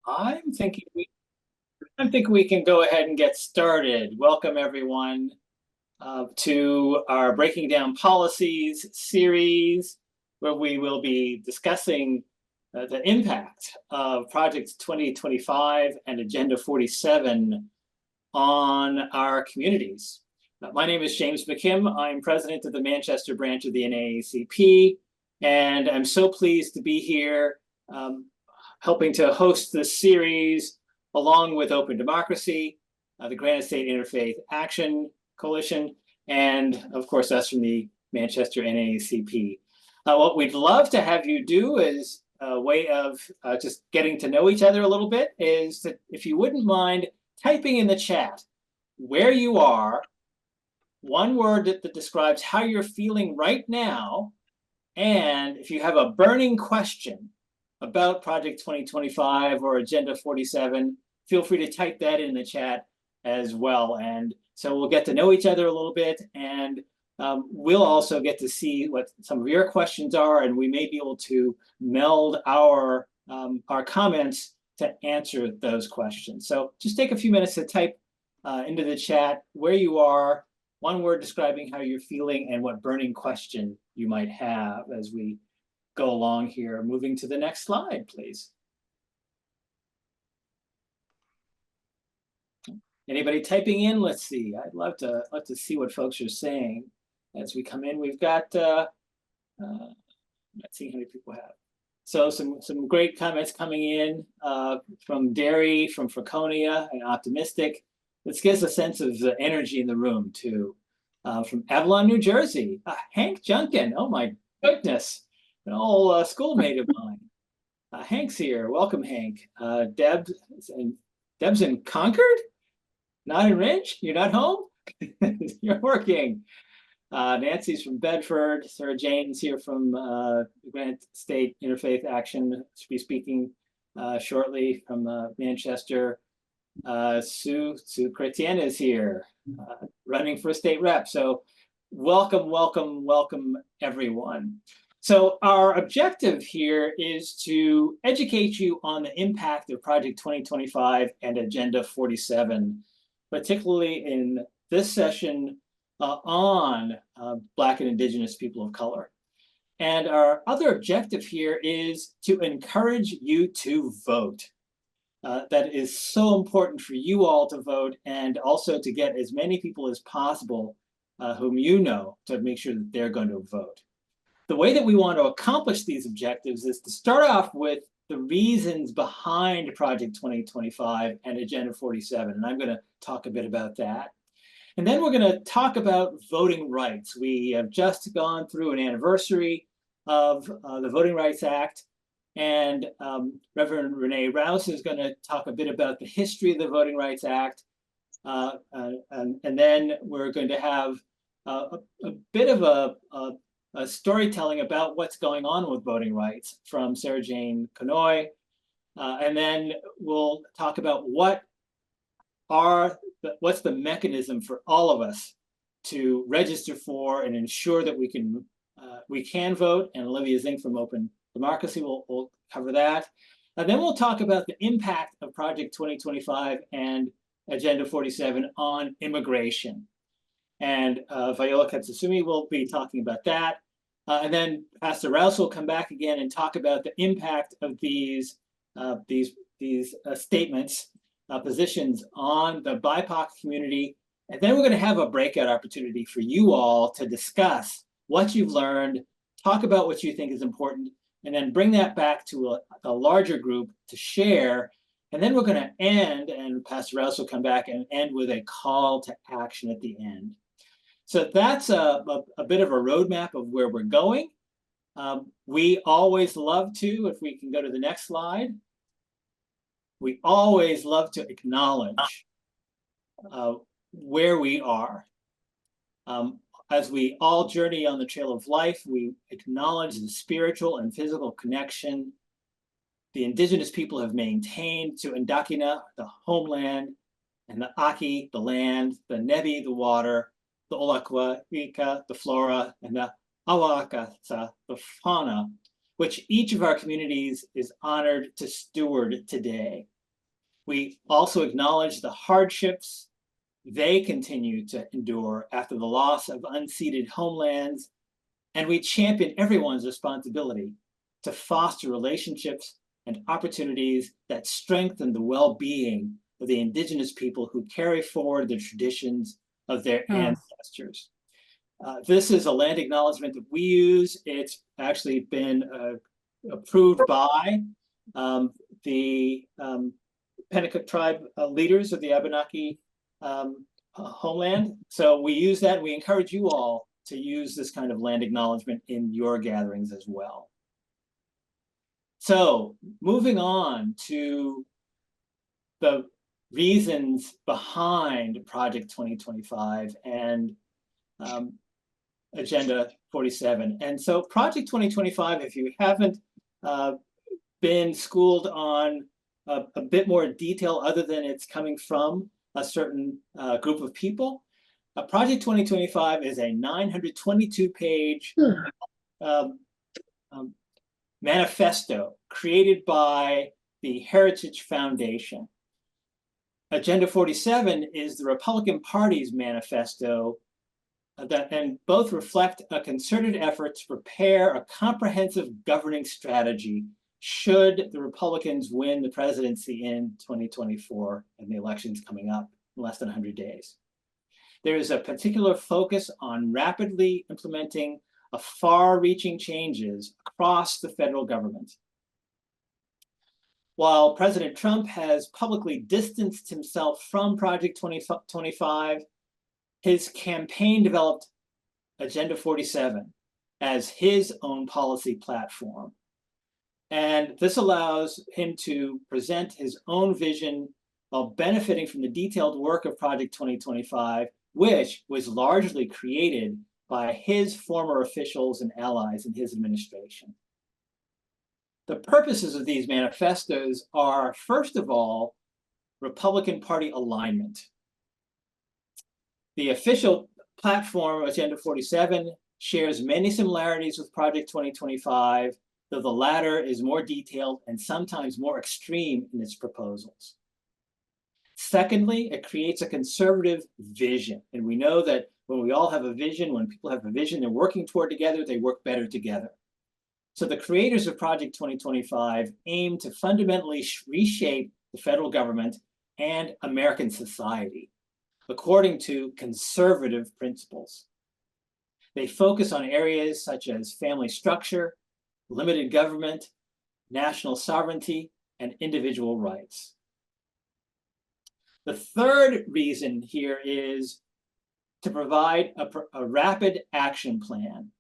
I'm thinking we, I think we can go ahead and get started. Welcome everyone to our Breaking Down Policies series, where we will be discussing the impact of Project 2025 and Agenda 47 on our communities. My name is James McKim. I'm president of the Manchester branch of the NAACP, and I'm so pleased to be here helping to host this series along with Open Democracy, the Granite State Interfaith Action Coalition, and of course us from the Manchester NAACP. What we'd love to have you do is a way of just getting to know each other a little bit is that if you wouldn't mind typing in the chat where you are, one word that describes how you're feeling right now, and if you have a burning question about Project 2025 or Agenda 47, feel free to type that in the chat as well. And so we'll get to know each other a little bit, and we'll also get to see what some of your questions are, and we may be able to meld our comments to answer those questions. So just take a few minutes to type into the chat where you are, one word describing how you're feeling and what burning question you might have as we go along here. Moving to the next slide, please. Anybody typing in? Let's see. I'd love to see what folks are saying as we come in. We've got let's see how many people have. So some great comments coming in from Derry, from Franconia, and Optimistic. This gives a sense of the energy in the room too. From Avalon, New Jersey, Hank Junkin. Oh my goodness, an old schoolmate of mine. Hank's here. Welcome, Hank. Deb's in Concord? Not in Ridge? You're not home? You're working. Nancy's from Bedford. Sarah Jane's here from Granite State Interfaith Action. She'll be speaking shortly from Manchester. Sue Chrétien is here, running for state rep. So welcome, welcome, welcome, everyone. So our objective here is to educate you on the impact of Project 2025 and Agenda 47, particularly in this session on Black and Indigenous people of color. And our other objective here is to encourage you to vote. That is so important for you all to vote, and also to get as many people as possible whom you know to make sure that they're going to vote. The way that we want to accomplish these objectives is to start off with the reasons behind Project 2025 and Agenda 47, and I'm going to talk a bit about that. And then we're going to talk about voting rights. We have just gone through an anniversary of the Voting Rights Act, and Reverend Renee Rouse is going to talk a bit about the history of the Voting Rights Act, and then we're going to have a bit of a storytelling about what's going on with voting rights from Sarah Jane Conoy. And then we'll talk about what's the mechanism for all of us to register for and ensure that we can vote. And Olivia Zink from Open Democracy will cover that. And then we'll talk about the impact of Project 2025 and Agenda 47 on immigration. And Viola Katsusumi will be talking about that. And then Pastor Rouse will come back again and talk about the impact of these statements, positions on the BIPOC community. And then we're going to have a breakout opportunity for you all to discuss what you've learned, talk about what you think is important, and then bring that back to a larger group to share. And then we're going to end, and Pastor Rouse will come back and end with a call to action at the end. So that's a bit of a roadmap of where we're going. We always love to, if we can go to the next slide, we always love to acknowledge where we are. As we all journey on the trail of life, we acknowledge the spiritual and physical connection the Indigenous people have maintained to Indakina, the homeland, and the Aki, the land, the Nebi, the water, the Olakwa, Ika, the flora, and the Awakasa, the fauna, which each of our communities is honored to steward today. We also acknowledge the hardships they continue to endure after the loss of unceded homelands, and we champion everyone's responsibility to foster relationships and opportunities that strengthen the well-being of the Indigenous people who carry forward the traditions of their ancestors. This is a land acknowledgement that we use. It's actually been approved by the Pennacook tribe leaders of the Abenaki homeland. So we use that. We encourage you all to use this kind of land acknowledgement in your gatherings as well. So moving on to the reasons behind Project 2025 and Agenda 47. And so Project 2025, if you haven't been schooled on a bit more detail other than it's coming from a certain group of people, Project 2025 is a 922-page manifesto created by the Heritage Foundation. Agenda 47 is the Republican Party's manifesto and both reflect a concerted effort to prepare a comprehensive governing strategy should the Republicans win the presidency in 2024 and the elections coming up in less than 100 days. There is a particular focus on rapidly implementing far-reaching changes across the federal government. While President Trump has publicly distanced himself from Project 2025, his campaign developed Agenda 47 as his own policy platform. And this allows him to present his own vision while benefiting from the detailed work of Project 2025, which was largely created by his former officials and allies in his administration. The purposes of these manifestos are, first of all, Republican Party alignment. The official platform, Agenda 47, shares many similarities with Project 2025, though the latter is more detailed and sometimes more extreme in its proposals. Secondly, it creates a conservative vision. And we know that when we all have a vision, when people have a vision they're working toward together, they work better together. So the creators of Project 2025 aim to fundamentally reshape the federal government and American society according to conservative principles. They focus on areas such as family structure, limited government, national sovereignty, and individual rights. The third reason here is to provide a rapid action plan.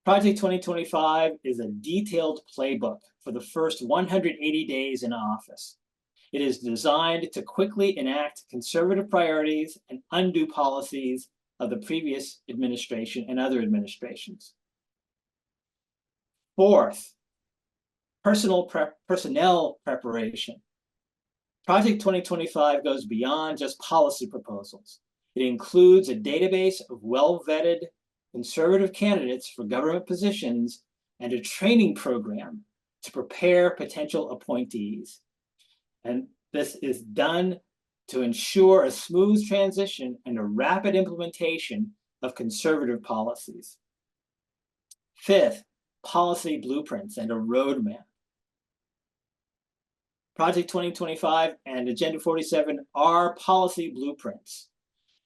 Project 2025 is a detailed playbook for the first 180 days in office. It is designed to quickly enact conservative priorities and undo policies of the previous administration and other administrations. Fourth, personnel preparation. Project 2025 goes beyond just policy proposals. It includes a database of well-vetted conservative candidates for government positions and a training program to prepare potential appointees. And this is done to ensure a smooth transition and a rapid implementation of conservative policies. Fifth, policy blueprints and a roadmap. Project 2025 and Agenda 47 are policy blueprints.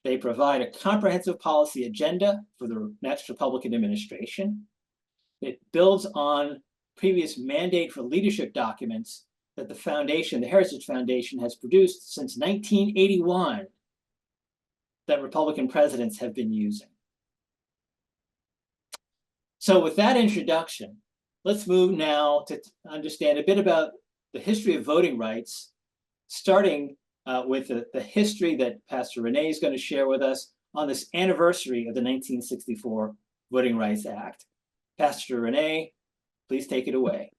They provide a comprehensive policy agenda for the next Republican administration. It builds on previous mandate for leadership documents that the foundation, the Heritage Foundation, has produced since 1981 that Republican presidents have been using. So with that introduction, let's move now to understand a bit about the history of voting rights, starting with the history that Pastor Renee is going to share with us on this anniversary of the 1964 Voting Rights Act. Pastor Renee, please take it away.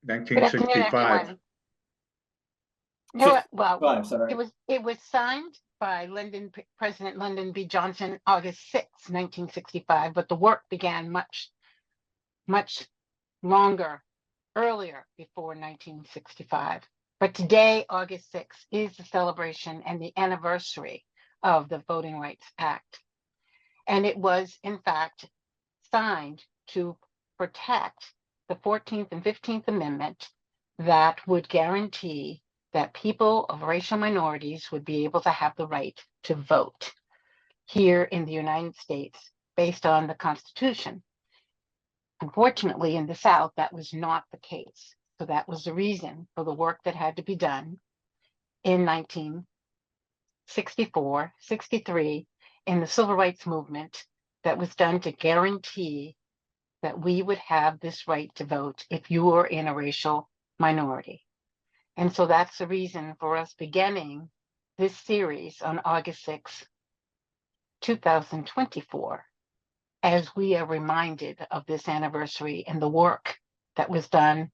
1965. Well, sorry. It was signed by President Lyndon B. Johnson, August 6, 1965, but the work began much longer earlier before 1965. But today, August 6th, is the celebration and the anniversary of the Voting Rights Act. And it was, in fact, signed to protect the 14th and 15th Amendment that would guarantee that people of racial minorities would be able to have the right to vote here in the United States based on the Constitution. Unfortunately, in the South, that was not the case. So that was the reason for the work that had to be done in 1964, 63, in the Civil Rights Movement that was done to guarantee that we would have this right to vote if you were in a racial minority. And so that's the reason for us beginning this series on August 6, 2024, as we are reminded of this anniversary and the work that was done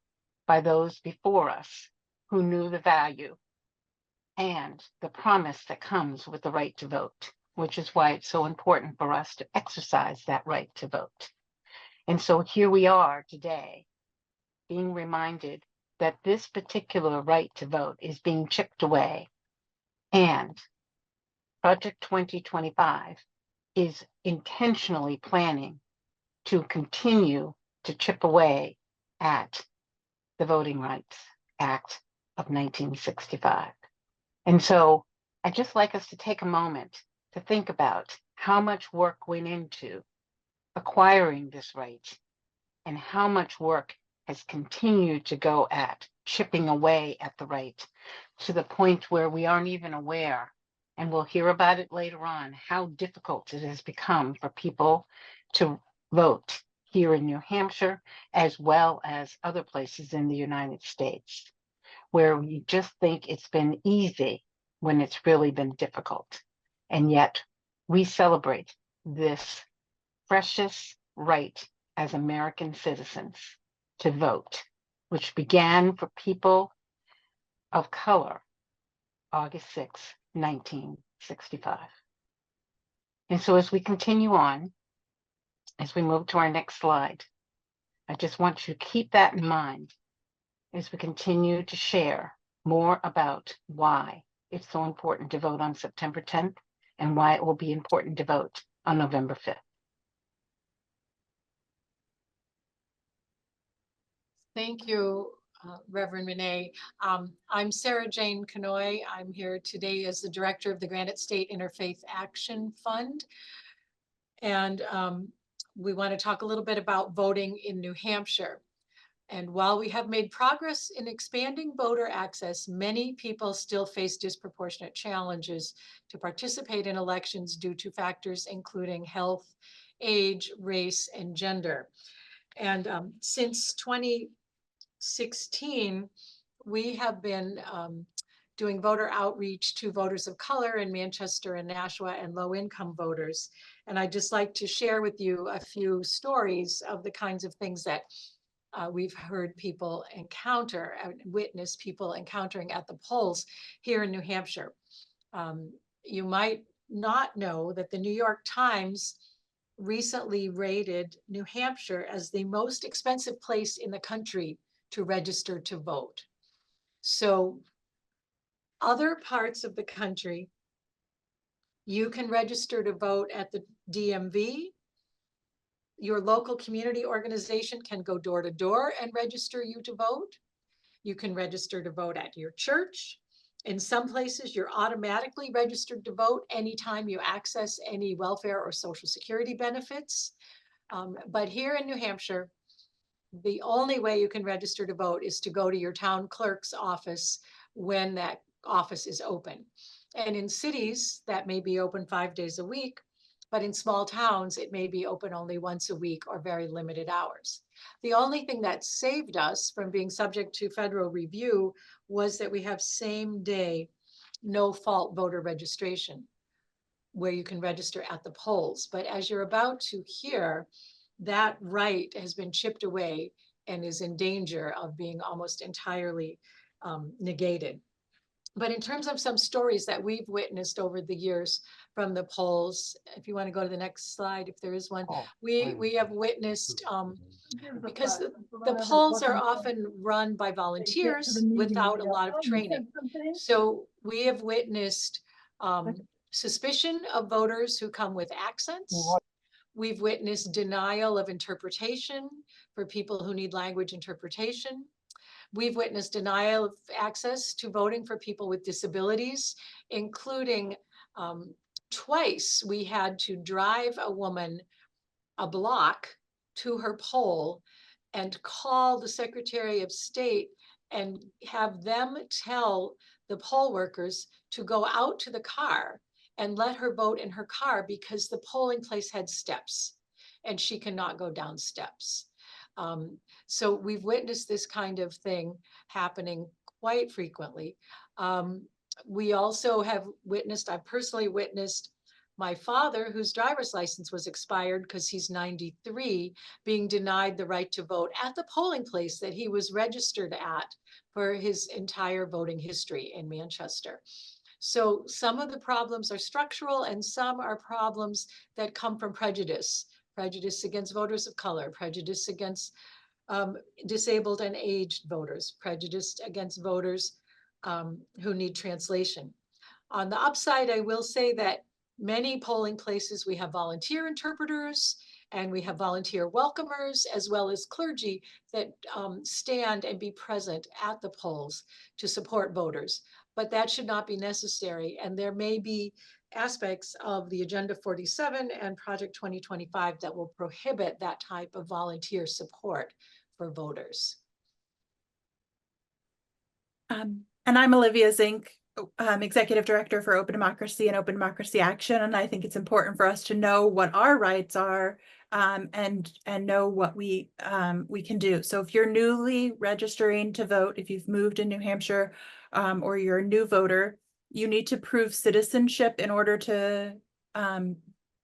by those before us who knew the value and the promise that comes with the right to vote, which is why it's so important for us to exercise that right to vote. And so here we are today, being reminded that this particular right to vote is being chipped away. And Project 2025 is intentionally planning to continue to chip away at the Voting Rights Act of 1965. And so I'd just like us to take a moment to think about how much work went into acquiring this right and how much work has continued to go at chipping away at the right to the point where we aren't even aware, and we'll hear about it later on, how difficult it has become for people to vote here in New Hampshire, as well as other places in the United States, where we just think it's been easy when it's really been difficult. And yet we celebrate this precious right as American citizens to vote, which began for people of color August 6, 1965. And so as we continue on, as we move to our next slide, I just want you to keep that in mind as we continue to share more about why it's so important to vote on September 10th and why it will be important to vote on November 5th. Thank you, Reverend Renee. I'm Sarah Jane Kanoy. I'm here today as the director of the Granite State Interfaith Action Fund. And we want to talk a little bit about voting in New Hampshire. And while we have made progress in expanding voter access, many people still face disproportionate challenges to participate in elections due to factors including health, age, race, and gender. And since 2016, we have been doing voter outreach to voters of color in Manchester and Nashua and low-income voters. And I'd just like to share with you a few stories of the kinds of things that we've heard people encounter and witness people encountering at the polls here in New Hampshire. You might not know that the New York Times recently rated New Hampshire as the most expensive place in the country to register to vote. So other parts of the country, you can register to vote at the DMV. Your local community organization can go door to door and register you to vote. You can register to vote at your church. In some places, you're automatically registered to vote anytime you access any welfare or social security benefits. But here in New Hampshire, the only way you can register to vote is to go to your town clerk's office when that office is open. And in cities, that may be open 5 days a week, but in small towns, it may be open only once a week or very limited hours. The only thing that saved us from being subject to federal review was that we have same day, no fault voter registration, where you can register at the polls. But as you're about to hear, that right has been chipped away and is in danger of being almost entirely negated. But in terms of some stories that we've witnessed over the years from the polls, if you want to go to the next slide, if there is one, we have witnessed, because the polls are often run by volunteers without a lot of training. So we have witnessed suspicion of voters who come with accents. We've witnessed denial of interpretation for people who need language interpretation. We've witnessed denial of access to voting for people with disabilities, including twice we had to drive a woman a block to her poll and call the Secretary of State and have them tell the poll workers to go out to the car and let her vote in her car because the polling place had steps and she cannot go down steps. So we've witnessed this kind of thing happening quite frequently. We also have witnessed, I've personally witnessed my father, whose driver's license was expired because he's 93, being denied the right to vote at the polling place that he was registered at for his entire voting history in Manchester. So some of the problems are structural and some are problems that come from prejudice against voters of color, prejudice against disabled and aged voters, prejudice against voters who need translation. On the upside, I will say that many polling places, we have volunteer interpreters and we have volunteer welcomers, as well as clergy that stand and be present at the polls to support voters. But that should not be necessary. And there may be aspects of the Agenda 47 and Project 2025 that will prohibit that type of volunteer support for voters. And I'm Olivia Zink, Executive Director for Open Democracy and Open Democracy Action. And I think it's important for us to know what our rights are and know what we can do. So if you're newly registering to vote, if you've moved in New Hampshire or you're a new voter, you need to prove citizenship in order to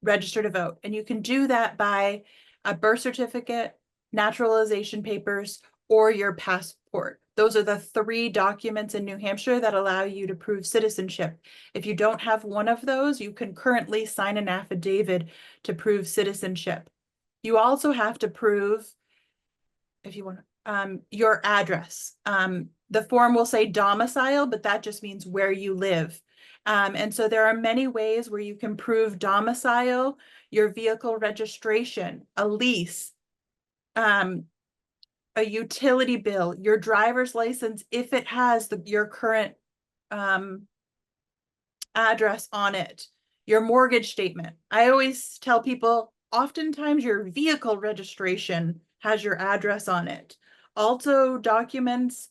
register to vote. And you can do that by a birth certificate, naturalization papers, or your passport. Those are the 3 documents in New Hampshire that allow you to prove citizenship. If you don't have one of those, you can currently sign an affidavit to prove citizenship. You also have to prove, if you want, your address. The form will say domicile, but that just means where you live. And so there are many ways where you can prove domicile, your vehicle registration, a lease, a utility bill, your driver's license, if it has your current address on it, your mortgage statement. I always tell people, oftentimes your vehicle registration has your address on it. Also documents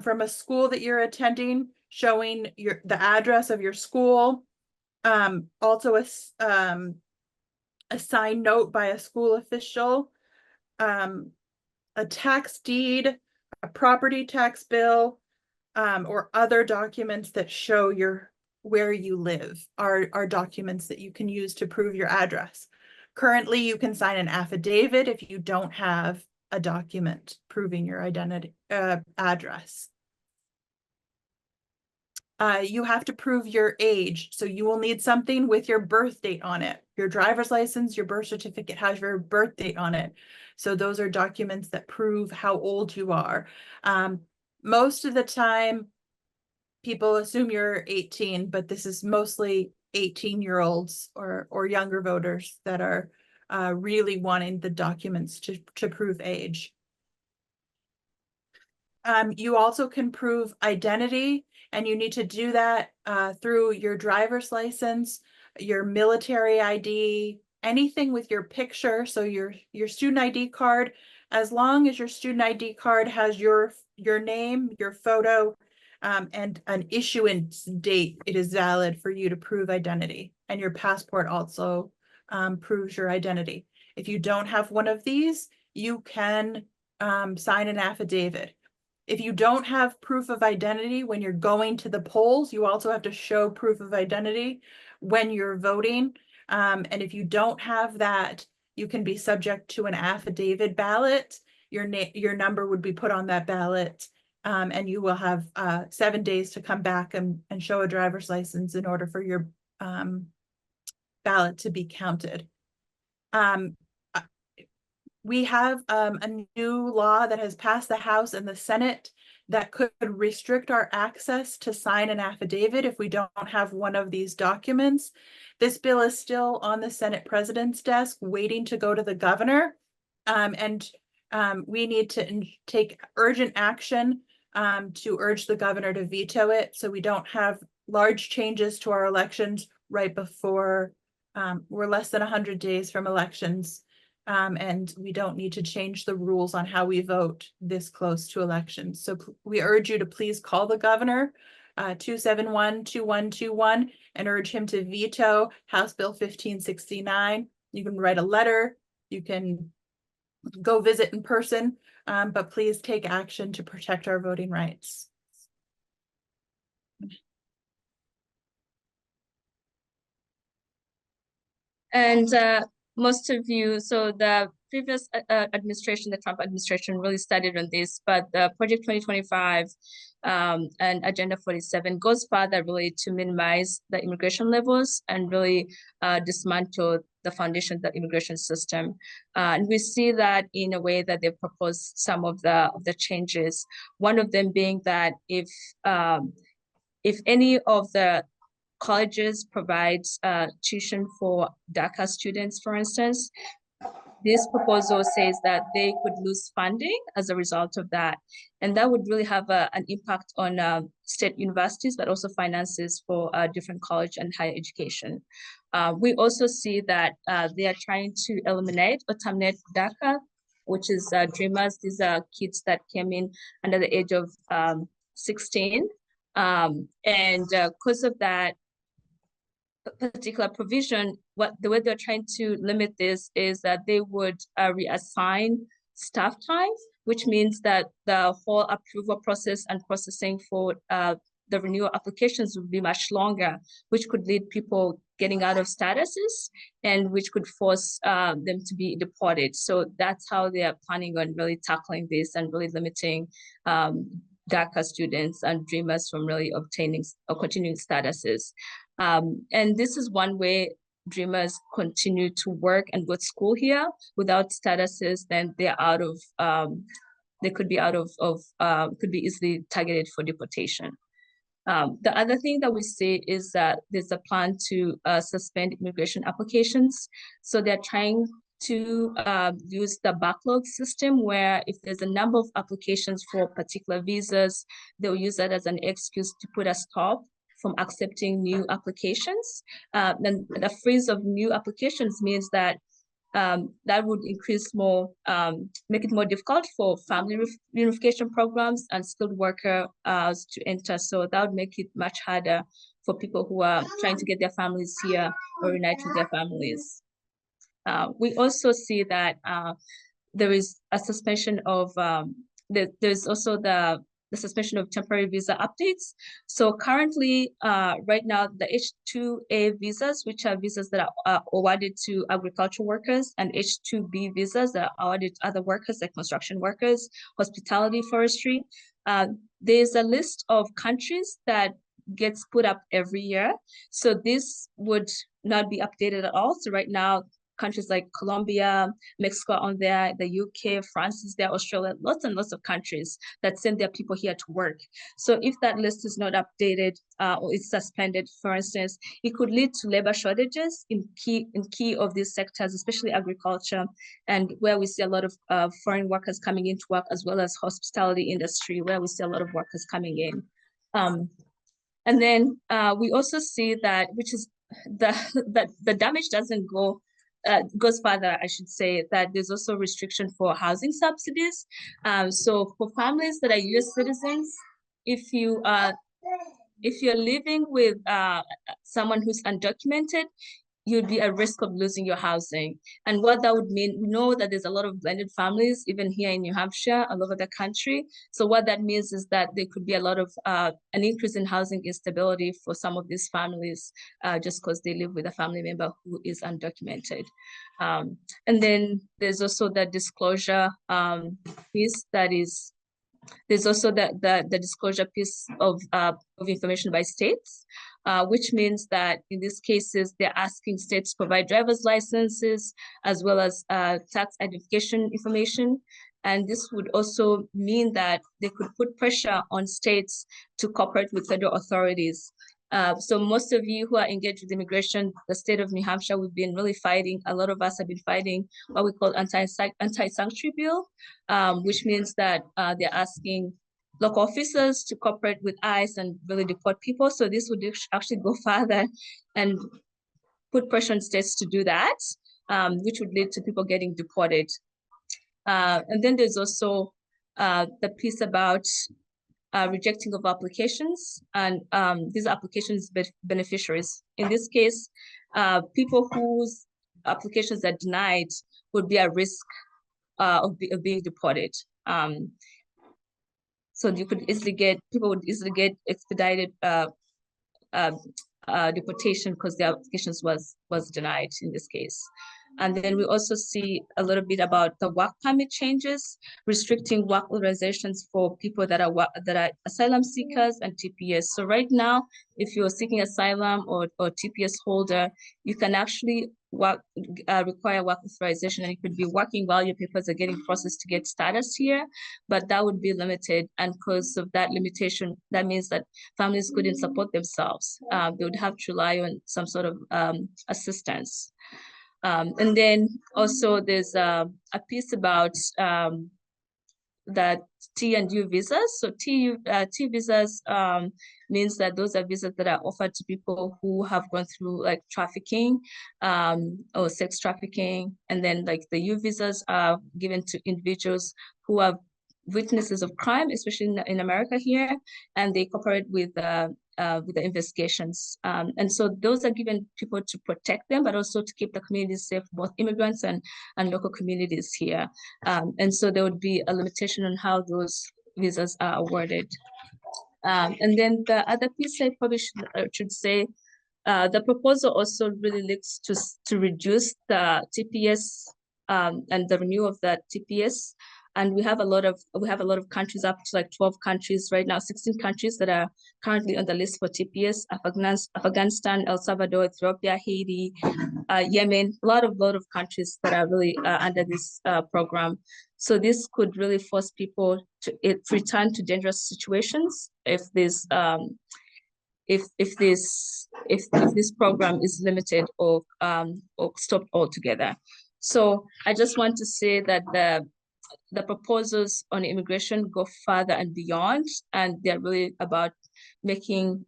from a school that you're attending showing the address of your school. Also a signed note by a school official. A tax deed, a property tax bill, or other documents that show where you live are documents that you can use to prove your address. Currently, you can sign an affidavit if you don't have a document proving your identity address. You have to prove your age. So you will need something with your birth date on it. Your driver's license, your birth certificate has your birth date on it. So those are documents that prove how old you are. Most of the time, people assume you're 18, but this is mostly 18-year-olds or younger voters that are really wanting the documents to prove age. You also can prove identity, and you need to do that through your driver's license, your military ID, anything with your picture. So your student ID card, as long as your student ID card has your name, your photo, and an issuance date, it is valid for you to prove identity. And your passport also proves your identity. If you don't have one of these, you can sign an affidavit. If you don't have proof of identity when you're going to the polls, you also have to show proof of identity when you're voting. And if you don't have that, you can be subject to an affidavit ballot. Your number would be put on that ballot, And you will have 7 days to come back and show a driver's license in order for your ballot to be counted. We have a new law that has passed the House and the Senate that could restrict our access to sign an affidavit if we don't have one of these documents. This bill is still on the Senate President's desk waiting to go to the governor. We need to take urgent action to urge the governor to veto it, so we don't have large changes to our elections right before we're less than 100 days from elections. And we don't need to change the rules on how we vote this close to elections. So we urge you to please call the governor, 271-2121, and urge him to veto House Bill 1569. You can write a letter, you can go visit in person, but please take action to protect our voting rights. And most of you, so the previous administration, the Trump administration, really studied on this, but the Project 2025 and Agenda 47 goes further really to minimize the immigration levels and really dismantle the foundation of the immigration system. And we see that in a way that they propose some of the changes. One of them being that if any of the colleges provides tuition for DACA students, for instance, this proposal says that they could lose funding as a result of that. And that would really have an impact on state universities, but also finances for different college and higher education. We also see that they are trying to eliminate or terminate DACA, which is Dreamers. These are kids that came in under the age of 16. And because of that particular provision, the way they're trying to limit this is that they would reassign staff time, which means that the whole approval process and processing for the renewal applications would be much longer, which could lead people getting out of statuses and which could force them to be deported. So that's how they are planning on really tackling this and really limiting DACA students and Dreamers from really obtaining or continuing statuses. And this is one way Dreamers continue to work and go to school here. Without statuses, then they're out of, they could be out of could be easily targeted for deportation. The other thing that we see is that there's a plan to suspend immigration applications. So they're trying to use the backlog system, where if there's a number of applications for particular visas, they'll use that as an excuse to put a stop from accepting new applications. Then the freeze of new applications means that that would increase more, make it more difficult for family reunification programs and skilled workers to enter. So that would make it much harder for people who are trying to get their families here or unite with their families. We also see that there is a suspension of, there's also the suspension of temporary visa updates. So currently, right now, the H-2A visas, which are visas that are awarded to agricultural workers, and H-2B visas that are awarded to other workers like construction workers, hospitality, forestry. There's a list of countries that gets put up every year. So this would not be updated at all. So right now, countries like Colombia, Mexico on there, the UK, France is there, Australia, lots and lots of countries that send their people here to work. So if that list is not updated or it's suspended, for instance, it could lead to labor shortages in key of these sectors, especially agriculture, and where we see a lot of foreign workers coming into work, as well as hospitality industry, where we see a lot of workers coming in. And then we also see that, which is the damage doesn't go, goes further, I should say, that there's also restriction for housing subsidies. So for families that are US citizens, if you're living with someone who's undocumented, you'd be at risk of losing your housing. And what that would mean, we know that there's a lot of blended families, even here in New Hampshire, all over the country. So what that means is that there could be a lot of an increase in housing instability for some of these families, just because they live with a family member who is undocumented. And then there's also the disclosure piece that is There's also the disclosure piece of information by states, which means that in these cases, they're asking states to provide driver's licenses as well as tax identification information. And this would also mean that they could put pressure on states to cooperate with federal authorities. So most of you who are engaged with immigration, the state of New Hampshire, we've been really fighting. A lot of us have been fighting what we call anti-sanctuary bill, which means that they're asking local officers to cooperate with ICE and really deport people. So this would actually go further and put pressure on states to do that, which would lead to people getting deported. And then there's also the piece about rejecting of applications, and these applications beneficiaries. In this case, people whose applications are denied would be at risk of being deported. So you could easily people would easily get expedited deportation because their applications was denied in this case. And then we also see a little bit about the work permit changes, restricting work authorizations for people that are asylum seekers and TPS. So right now, if you're seeking asylum or TPS holder, you can actually require work authorization, and it could be working while your papers are getting processed to get status here, but that would be limited. And because of that limitation, that means that families couldn't support themselves. They would have to rely on some sort of assistance. And then also there's a piece about that T and U visas. So T visas means that those are visas that are offered to people who have gone through like trafficking or sex trafficking. And then like the U visas are given to individuals who are witnesses of crime, especially in America here, and they cooperate with the investigations. And so those are given people to protect them, but also to keep the communities safe, both immigrants and local communities here. And so there would be a limitation on how those visas are awarded. And then the other piece I probably should say, the proposal also really looks to reduce the TPS and the renewal of that TPS. And we have a lot of countries, up to like 12 countries right now, 16 countries that are currently on the list for TPS: Afghanistan, El Salvador, Ethiopia, Haiti, Yemen, a lot of countries that are really under this program. So this could really force people to return to dangerous situations if this program is limited or stopped altogether. So I just want to say that the proposals on immigration go further and beyond, and they're really about making,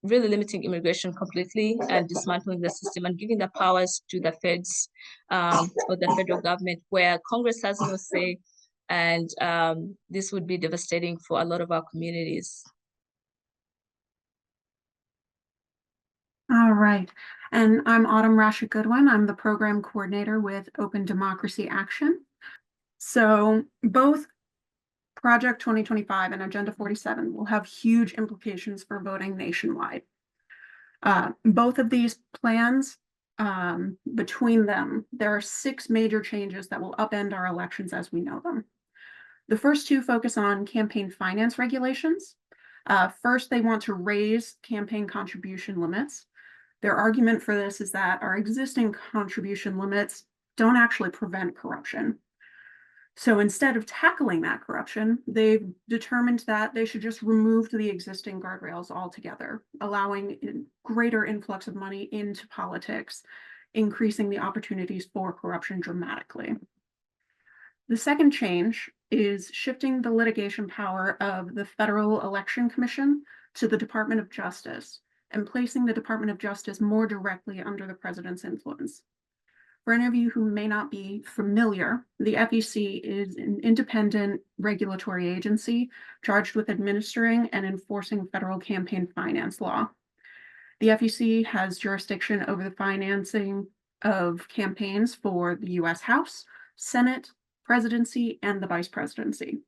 really limiting immigration completely and dismantling the system and giving the powers to the feds or the federal government, where Congress has no say, and this would be devastating for a lot of our communities. All right, and I'm Autumn Rasha Goodwin. I'm the program coordinator with Open Democracy Action. So both Project 2025 and Agenda 47 will have huge implications for voting nationwide. Both of these plans, between them, there are 6 major changes that will upend our elections as we know them. The first 2 focus on campaign finance regulations. First, they want to raise campaign contribution limits. Their argument for this is that our existing contribution limits don't actually prevent corruption. So instead of tackling that corruption, they've determined that they should just remove the existing guardrails altogether, allowing a greater influx of money into politics, increasing the opportunities for corruption dramatically. The second change is shifting the litigation power of the Federal Election Commission to the Department of Justice and placing the Department of Justice more directly under the president's influence. For any of you who may not be familiar, the FEC is an independent regulatory agency charged with administering and enforcing federal campaign finance law. The FEC has jurisdiction over the financing of campaigns for the US House, Senate, presidency, and the vice presidency.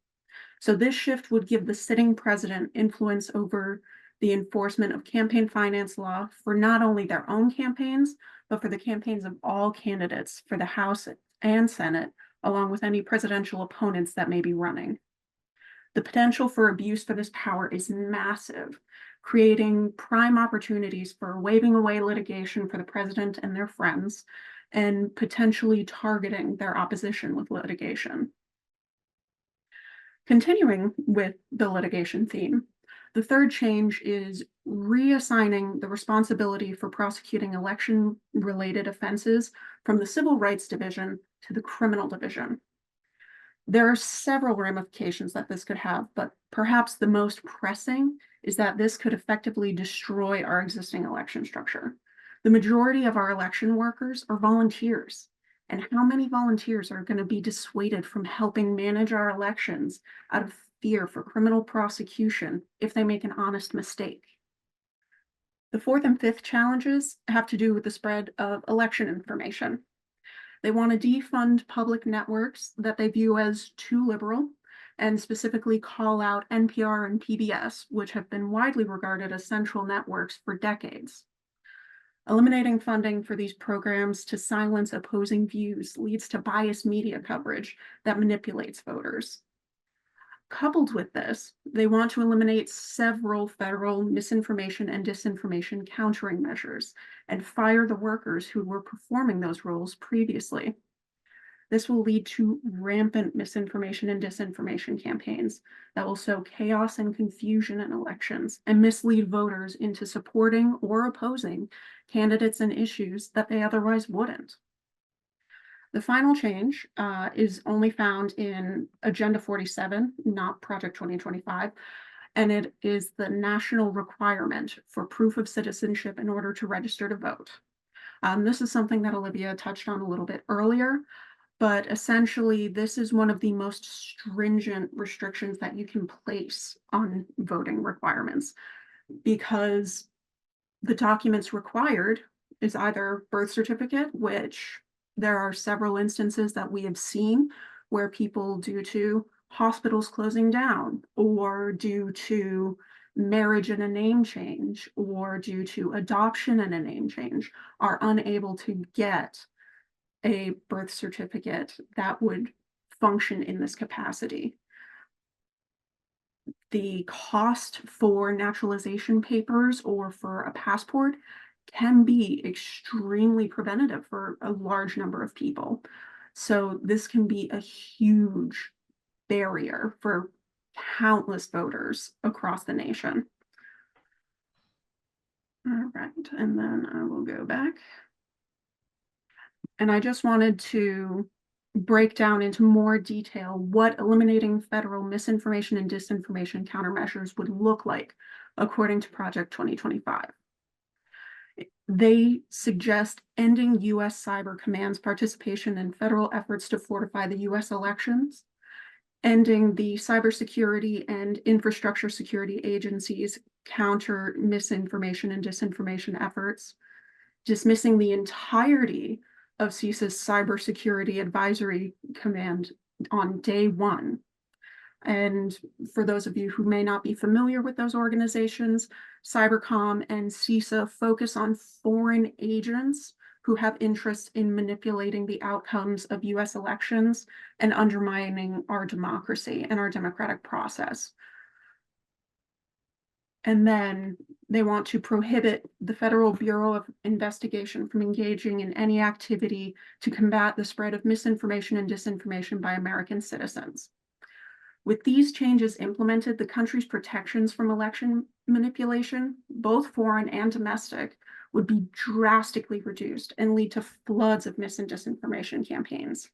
So this shift would give the sitting president influence over the enforcement of campaign finance law for not only their own campaigns, but for the campaigns of all candidates for the House and Senate, along with any presidential opponents that may be running. The potential for abuse for this power is massive, creating prime opportunities for waving away litigation for the president and their friends, and potentially targeting their opposition with litigation. Continuing with the litigation theme, the third change is reassigning the responsibility for prosecuting election-related offenses from the Civil Rights Division to the Criminal Division. There are several ramifications that this could have, but perhaps the most pressing is that this could effectively destroy our existing election structure. The majority of our election workers are volunteers, and how many volunteers are going to be dissuaded from helping manage our elections out of fear for criminal prosecution if they make an honest mistake? The fourth and fifth challenges have to do with the spread of election information. They want to defund public networks that they view as too liberal, and specifically call out NPR and PBS, which have been widely regarded as central networks for decades. Eliminating funding for these programs to silence opposing views leads to biased media coverage that manipulates voters. Coupled with this, they want to eliminate several federal misinformation and disinformation countering measures and fire the workers who were performing those roles previously. This will lead to rampant misinformation and disinformation campaigns that will sow chaos and confusion in elections and mislead voters into supporting or opposing candidates and issues that they otherwise wouldn't. The final change is only found in Agenda 47, not Project 2025, and it is the national requirement for proof of citizenship in order to register to vote. This is something that Olivia touched on a little bit earlier, but essentially this is one of the most stringent restrictions that you can place on voting requirements, because the documents required is either birth certificate, which there are several instances that we have seen where people, due to hospitals closing down, or due to marriage and a name change, or due to adoption and a name change, are unable to get a birth certificate that would function in this capacity. The cost for naturalization papers or for a passport can be extremely preventative for a large number of people. So this can be a huge barrier for countless voters across the nation. All right, and then I will go back. And I just wanted to break down into more detail what eliminating federal misinformation and disinformation countermeasures would look like according to Project 2025. They suggest ending U.S. Cyber Command's participation in federal efforts to fortify the U.S. elections, ending the cybersecurity and infrastructure security agencies' counter misinformation and disinformation efforts, dismissing the entirety of CISA's Cybersecurity Advisory Command on day one. And for those of you who may not be familiar with those organizations, Cybercom and CISA focus on foreign agents who have interest in manipulating the outcomes of US elections and undermining our democracy and our democratic process. And then they want to prohibit the Federal Bureau of Investigation from engaging in any activity to combat the spread of misinformation and disinformation by American citizens. With these changes implemented, the country's protections from election manipulation, both foreign and domestic, would be drastically reduced and lead to floods of mis and disinformation campaigns.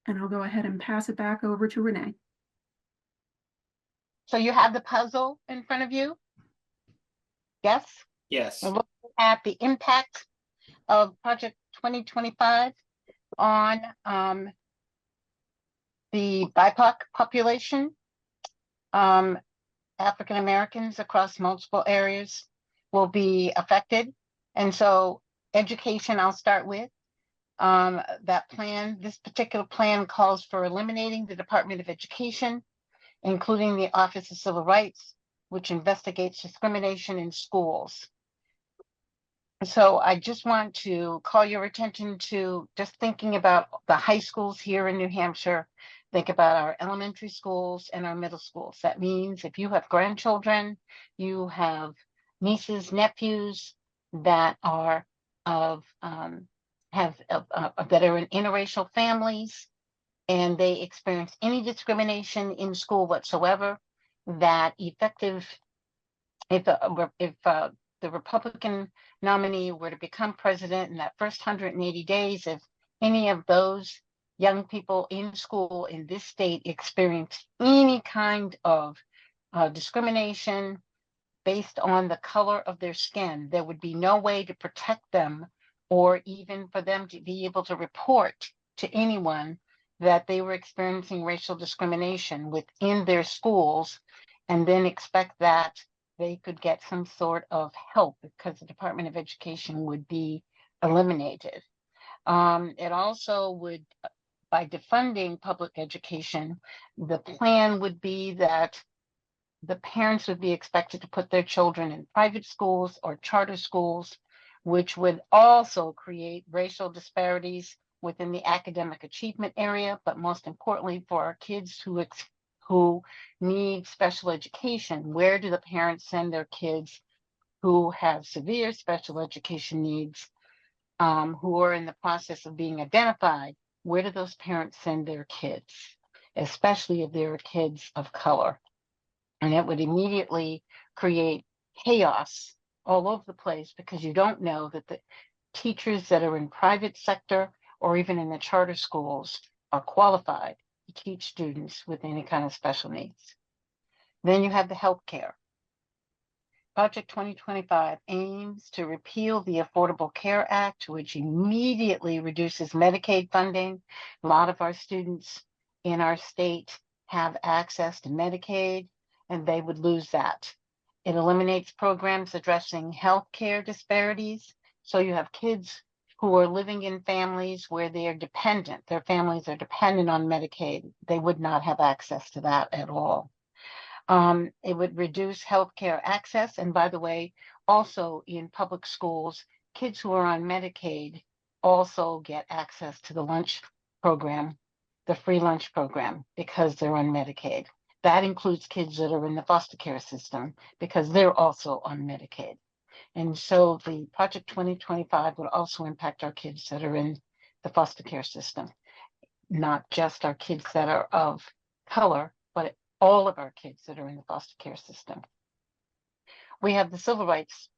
And I'll go ahead and pass it back over to Renee. So you have the puzzle in front of you? Yes? Yes. We're looking at the impact of Project 2025 on the BIPOC population. African Americans across multiple areas will be affected. And so education, I'll start with. That plan, this particular plan calls for eliminating the Department of Education, including the Office of Civil Rights, which investigates discrimination in schools. So I just want to call your attention to just thinking about the high schools here in New Hampshire. Think about our elementary schools and our middle schools. That means if you have grandchildren, you have nieces, nephews that are of that are in interracial families, and they experience any discrimination in school whatsoever, that effective if the Republican nominee were to become president in that first 180 days, if any of those young people in school in this state experience any kind of discrimination based on the color of their skin, there would be no way to protect them or even for them to be able to report to anyone that they were experiencing racial discrimination within their schools, and then expect that they could get some sort of help because the Department of Education would be eliminated. It also would, by defunding public education, the plan would be that the parents would be expected to put their children in private schools or charter schools, which would also create racial disparities within the academic achievement area, but most importantly for our kids who need special education. Where do the parents send their kids who have severe special education needs, who are in the process of being identified? Where do those parents send their kids, especially if they're kids of color? And it would immediately create chaos all over the place because you don't know that the teachers that are in private sector or even in the charter schools are qualified to teach students with any kind of special needs. Then you have the healthcare. Project 2025 aims to repeal the Affordable Care Act, which immediately reduces Medicaid funding. A lot of our students in our state have access to Medicaid, and they would lose that. It eliminates programs addressing healthcare disparities. So you have kids who are living in families where they are dependent, their families are dependent on Medicaid. They would not have access to that at all. It would reduce healthcare access. And by the way, also in public schools, kids who are on Medicaid also get access to the lunch program, the free lunch program, because they're on Medicaid. That includes kids that are in the foster care system because they're also on Medicaid. And so the Project 2025 would also impact our kids that are in the foster care system, not just our kids that are of color, but all of our kids that are in the foster care system. We have the civil rights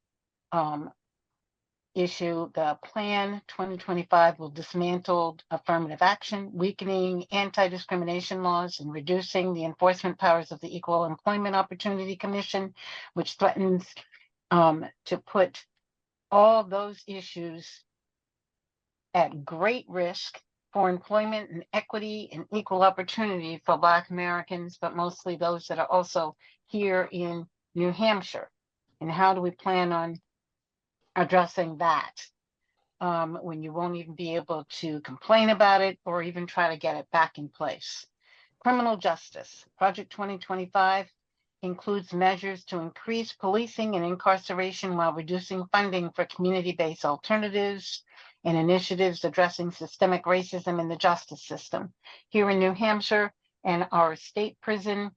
issue. The Plan 2025 will dismantle affirmative action, weakening anti-discrimination laws, and reducing the enforcement powers of the Equal Employment Opportunity Commission, which threatens to put all those issues at great risk for employment and equity and equal opportunity for Black Americans, but mostly those that are also here in New Hampshire. And how do we plan on addressing that when you won't even be able to complain about it or even try to get it back in place? Criminal justice. Project 2025 includes measures to increase policing and incarceration while reducing funding for community-based alternatives and initiatives addressing systemic racism in the justice system. Here in New Hampshire and our state prison,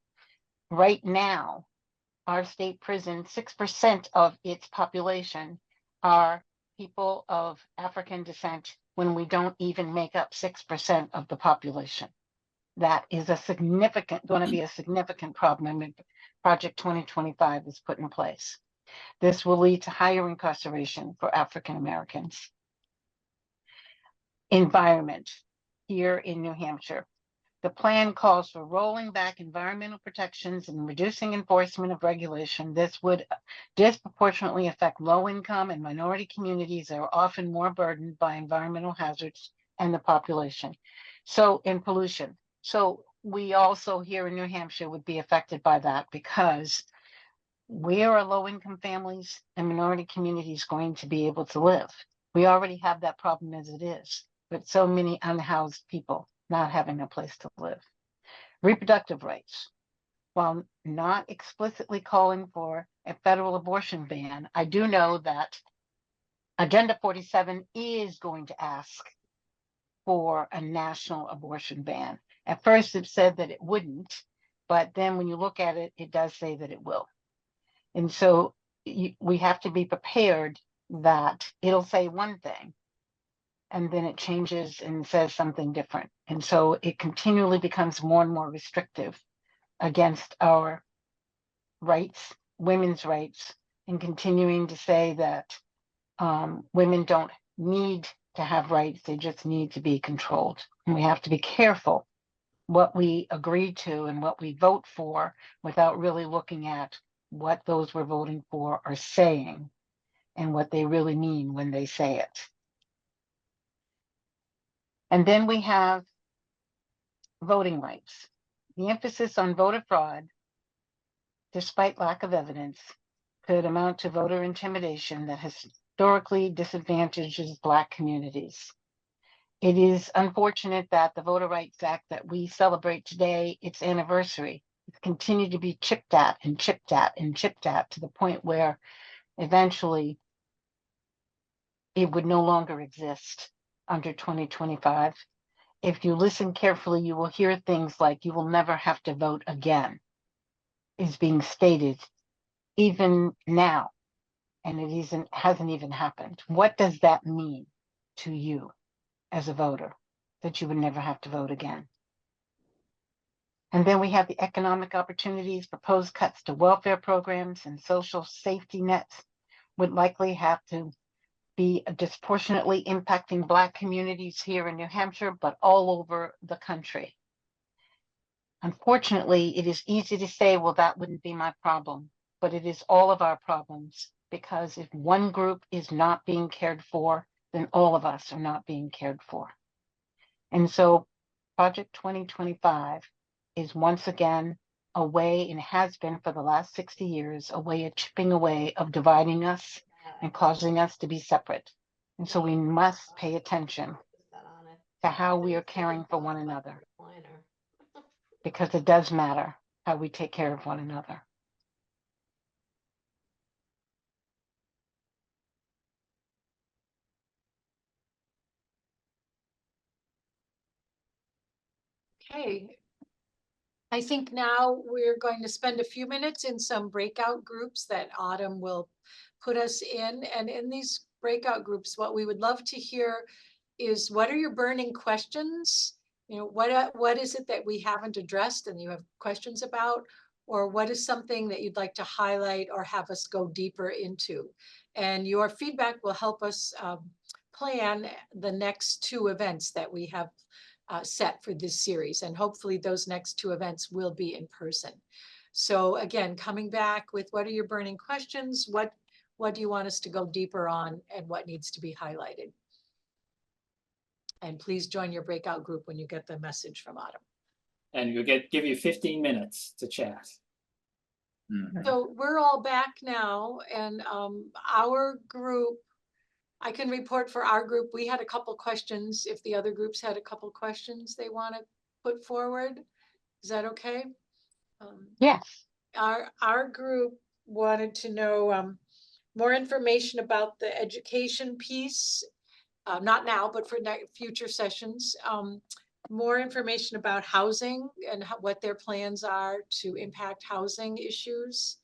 right now, our state prison, 6% of its population are people of African descent when we don't even make up 6% of the population. That is going to be a significant problem when Project 2025 is put in place. This will lead to higher incarceration for African Americans. Environment here in New Hampshire. The plan calls for rolling back environmental protections and reducing enforcement of regulation. This would disproportionately affect low-income and minority communities that are often more burdened by environmental hazards and the population. So in pollution. So we also here in New Hampshire would be affected by that because where are low-income families and minority communities going to be able to live? We already have that problem as it is, but so many unhoused people not having a place to live. Reproductive rights. While not explicitly calling for a federal abortion ban, I do know that Agenda 47 is going to ask for a national abortion ban. At first, it said that it wouldn't, but then when you look at it, it does say that it will. And so we have to be prepared that it'll say one thing, and then it changes and says something different. And so it continually becomes more and more restrictive against our rights, women's rights, and continuing to say that women don't need to have rights, they just need to be controlled. And we have to be careful what we agree to and what we vote for without really looking at what those we're voting for are saying and what they really mean when they say it. And then we have voting rights. The emphasis on voter fraud, despite lack of evidence, could amount to voter intimidation that has historically disadvantages Black communities. It is unfortunate that the Voter Rights Act that we celebrate today, its anniversary, has continued to be chipped at and chipped at and chipped at to the point where eventually it would no longer exist under 2025. If you listen carefully, you will hear things like "you will never have to vote again" is being stated even now, and it hasn't even happened. What does that mean to you as a voter, that you would never have to vote again? And then we have the economic opportunities. Proposed cuts to welfare programs and social safety nets would likely have to be disproportionately impacting Black communities here in New Hampshire, but all over the country. Unfortunately, it is easy to say, well, that wouldn't be my problem, but it is all of our problems, because if one group is not being cared for, then all of us are not being cared for. And so Project 2025 is once again a way, and has been for the last 60 years, a way of chipping away, of dividing us and causing us to be separate. And so we must pay attention to how we are caring for one another, because it does matter how we take care of one another. Okay. I think now we're going to spend a few minutes in some breakout groups that Autumn will put us in. And in these breakout groups, what we would love to hear is, what are your burning questions? You know, what is it that we haven't addressed and you have questions about? Or what is something that you'd like to highlight or have us go deeper into? And your feedback will help us plan the next 2 events that we have set for this series. And hopefully those next 2 events will be in person. So again, coming back with, what are your burning questions? What do you want us to go deeper on, and what needs to be highlighted? And please join your breakout group when you get the message from Autumn. And we'll give you 15 minutes to chat. So we're all back now, and our group, I can report for our group, we had a couple questions. If the other groups had a couple questions they want to put forward, is that okay? Yes. Our group wanted to know more information about the education piece, not now, but for future sessions. More information about housing and what their plans are to impact housing issues,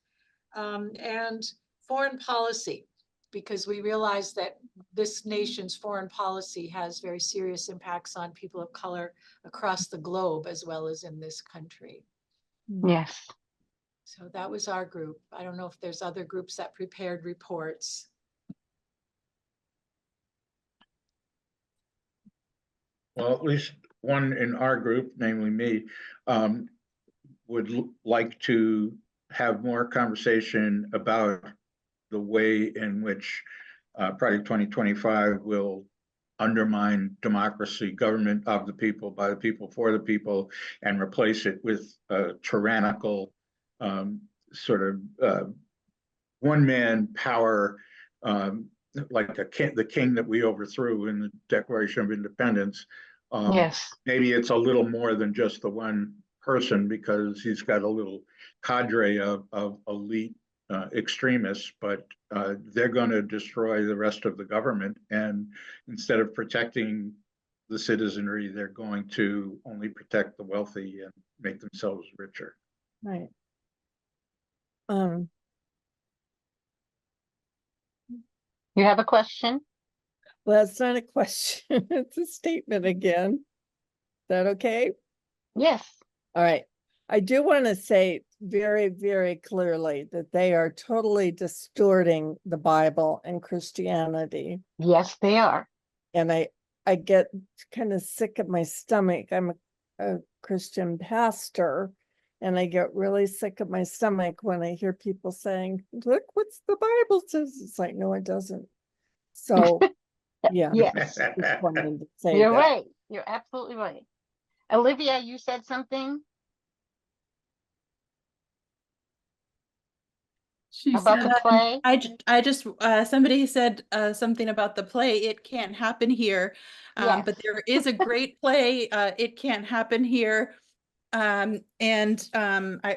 and foreign policy, because we realize that this nation's foreign policy has very serious impacts on people of color across the globe, as well as in this country. Yes. So that was our group. I don't know if there's other groups that prepared reports. Well, at least one in our group, namely me, would like to have more conversation about the way in which Project 2025 will undermine democracy, government of the people, by the people, for the people, and replace it with a tyrannical sort of one-man power, like the king that we overthrew in the Declaration of Independence. Yes. Maybe it's a little more than just the one person, because he's got a little cadre of elite extremists, but they're going to destroy the rest of the government. And instead of protecting the citizenry, they're going to only protect the wealthy and make themselves richer. Right. You have a question? Well, it's not a question, it's a statement again. Is that okay? Yes. All right. I do want to say very, very clearly that they are totally distorting the Bible and Christianity. Yes, they are. And I get kind of sick at my stomach. I'm a Christian pastor, and I get really sick at my stomach when I hear people saying, look, what's the Bible says. It's like, no, it doesn't. So, yeah. Yes, Just wanted to say you're that. right. You're absolutely right. Olivia, you said something She about said, the play? I just, somebody said something about the play, It Can't Happen Here. Yes. But there is a great play, It Can't Happen Here. I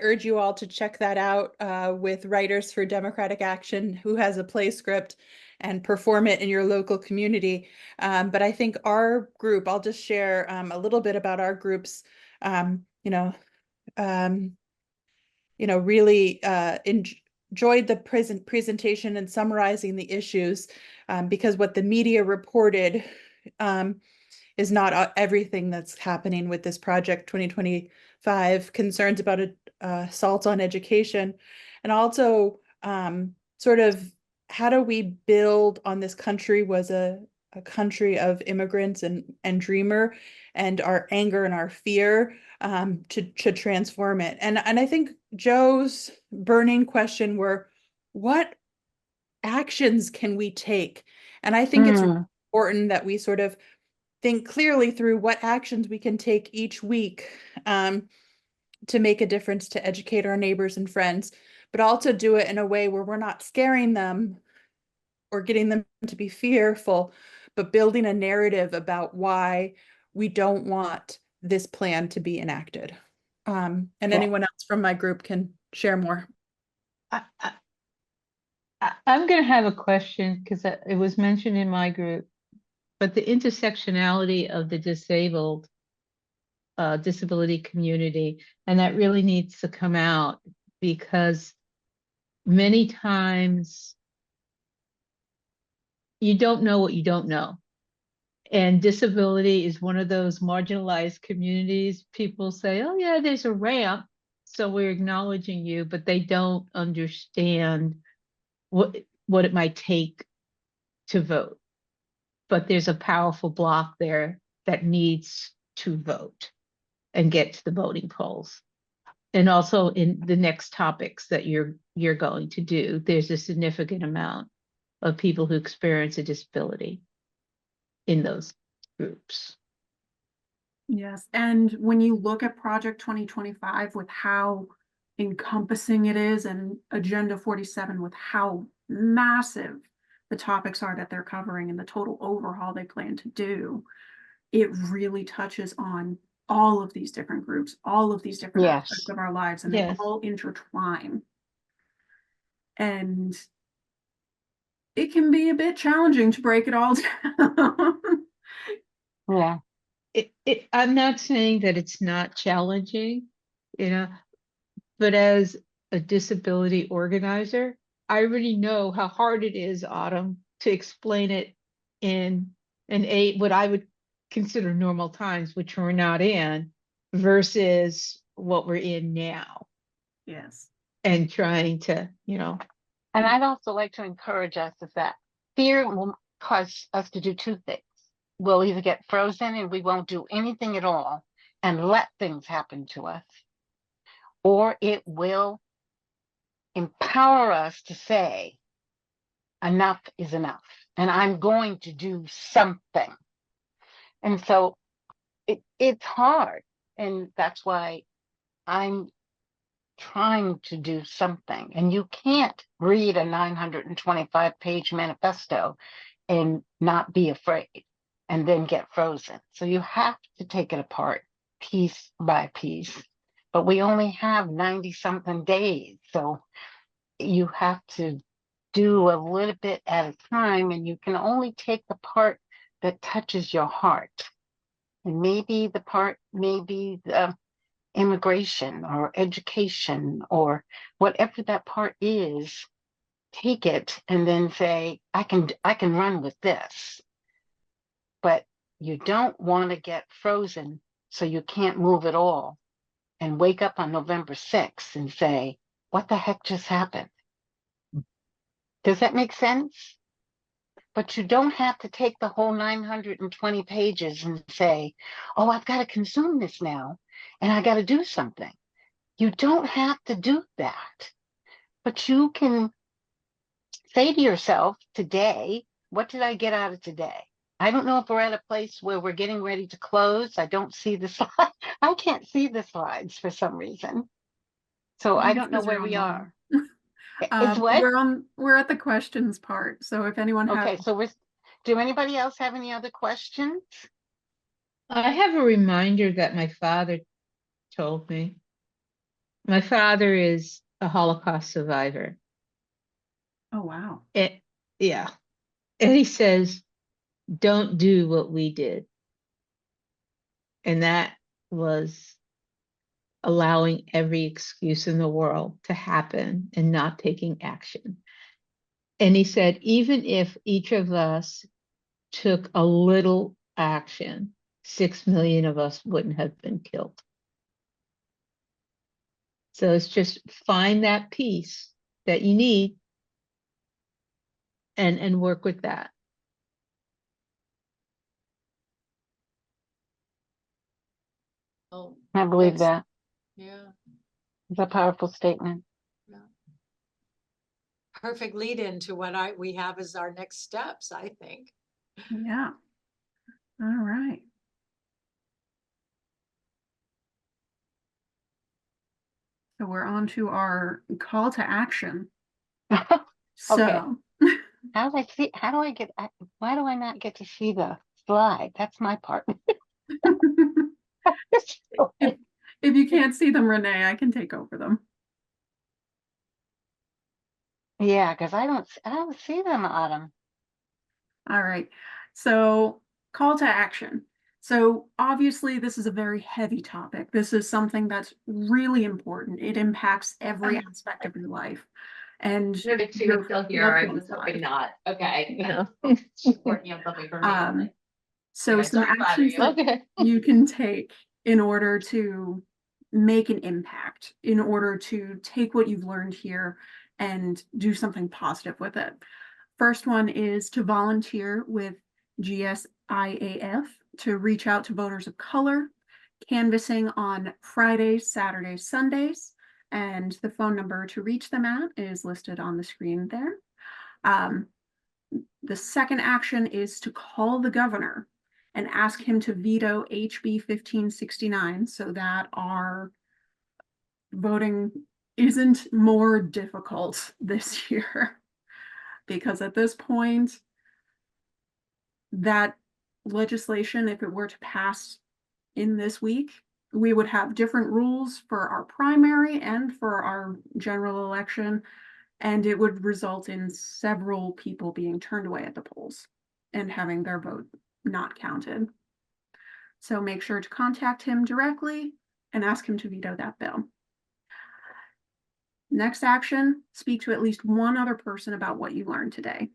urge you all to check that out with Writers for Democratic Action, who has a play script, and perform it in your local community. But I think our group, I'll just share a little bit about our groups, really enjoyed the presentation and summarizing the issues, because what the media reported is not everything that's happening with this project 2025, concerns about assault on education, and also sort of how do we build on this country was a country of immigrants and dreamer, and our anger and our fear to transform it. And I think Joe's burning question were, what actions can we take? And I think it's important that we sort of think clearly through what actions we can take each week to make a difference, to educate our neighbors and friends, but also do it in a way where we're not scaring them or getting them to be fearful, but building a narrative about why we don't want this plan to be enacted. And anyone else from my group can share more. I'm going to have a question because it was mentioned in my group, but the intersectionality of the disabled disability community, and that really needs to come out, because many times you don't know what you don't know. And disability is one of those marginalized communities. People say, oh yeah, there's a ramp, so we're acknowledging you, but they don't understand what it might take to vote. But there's a powerful block there that needs to vote and get to the voting polls. And also in the next topics that you're going to do, there's a significant amount of people who experience a disability in those groups. Yes, and when you look at Project 2025 with how encompassing it is, and Agenda 47 with how massive the topics are that they're covering and the total overhaul they plan to do, it really touches on all of these different groups, all of these different aspects of our lives, and they all intertwine. And it can be a bit challenging to break it all down. Yeah. I'm not saying that it's not challenging, but as a disability organizer, I already know how hard it is, Autumn, to explain it in what I would consider normal times, which we're not in, versus what we're in now. Yes. And trying to, And I'd also like to encourage us is that fear will cause us to do two things. We'll either get frozen and we won't do anything at all and let things happen to us, or it will empower us to say, enough is enough, and I'm going to do something. And so it's hard, and that's why I'm trying to do something. And you can't read a 925-page manifesto and not be afraid and then get frozen. So you have to take it apart piece by piece. But we only have 90-something days. So you have to do a little bit at a time, and you can only take the part that touches your heart. And maybe the part, maybe the immigration or education or whatever that part is, take it and then say, I can run with this. But you don't want to get frozen so you can't move at all and wake up on November 6th and say, what the heck just happened? Does that make sense? But you don't have to take the whole 920 pages and say, oh, I've got to consume this now and I got to do something. You don't have to do that. But you can say to yourself today, what did I get out of today? I don't know if we're at a place where we're getting ready to close. I don't see the slide. I can't see the slides for some reason. So I don't know Because you're where we online. are. It's what? We're at the questions part. So if anyone has, Okay, so do anybody else have any other questions? I have a reminder that my father told me. My father is a Holocaust survivor. oh wow. Yeah. And he says, don't do what we did. And that was allowing every excuse in the world to happen and not taking action. And he said, even if each of us took a little action, 6 million of us wouldn't have been killed. So it's just find that piece that you need and work with that. Oh, I believe that's- that. yeah. It's a powerful statement. Perfect lead into what we have as our next steps, I think. Yeah. All right. So we're on to our call to action. So How do I get, why do I not get to see the slide? That's my part. if you can't see them, Renee, I can take over them. Yeah, because I don't see them, Autumn. All right. So call to action. So obviously this is a very heavy topic. This is something that's really important. It impacts every aspect of your life. And Still here. I was hoping not. Okay. Yeah. Working on something for me. So Okay, some sorry, Claudia, actions that Okay. you can take in order to make an impact, in order to take what you've learned here and do something positive with it. First one is to volunteer with GSIAF to reach out to voters of color, canvassing on Fridays, Saturdays, Sundays, and the phone number to reach them at is listed on the screen there. The second action is to call the governor and ask him to veto HB 1569 so that our voting isn't more difficult this year. Because at this point, that legislation, if it were to pass in this week, we would have different rules for our primary and for our general election, and it would result in several people being turned away at the polls and having their vote not counted. So make sure to contact him directly and ask him to veto that bill. Next action, speak to at least one other person about what you learned today.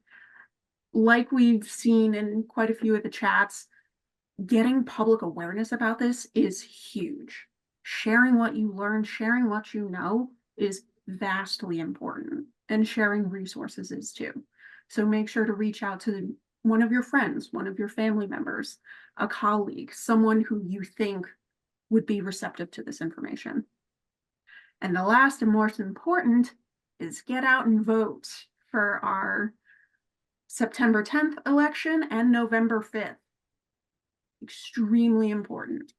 Like we've seen in quite a few of the chats, getting public awareness about this is huge. Sharing what you learned, sharing what you know is vastly important, and sharing resources is too. So make sure to reach out to one of your friends, one of your family members, a colleague, someone who you think would be receptive to this information. And the last and most important is get out and vote for our September 10th election and November 5th. Extremely important.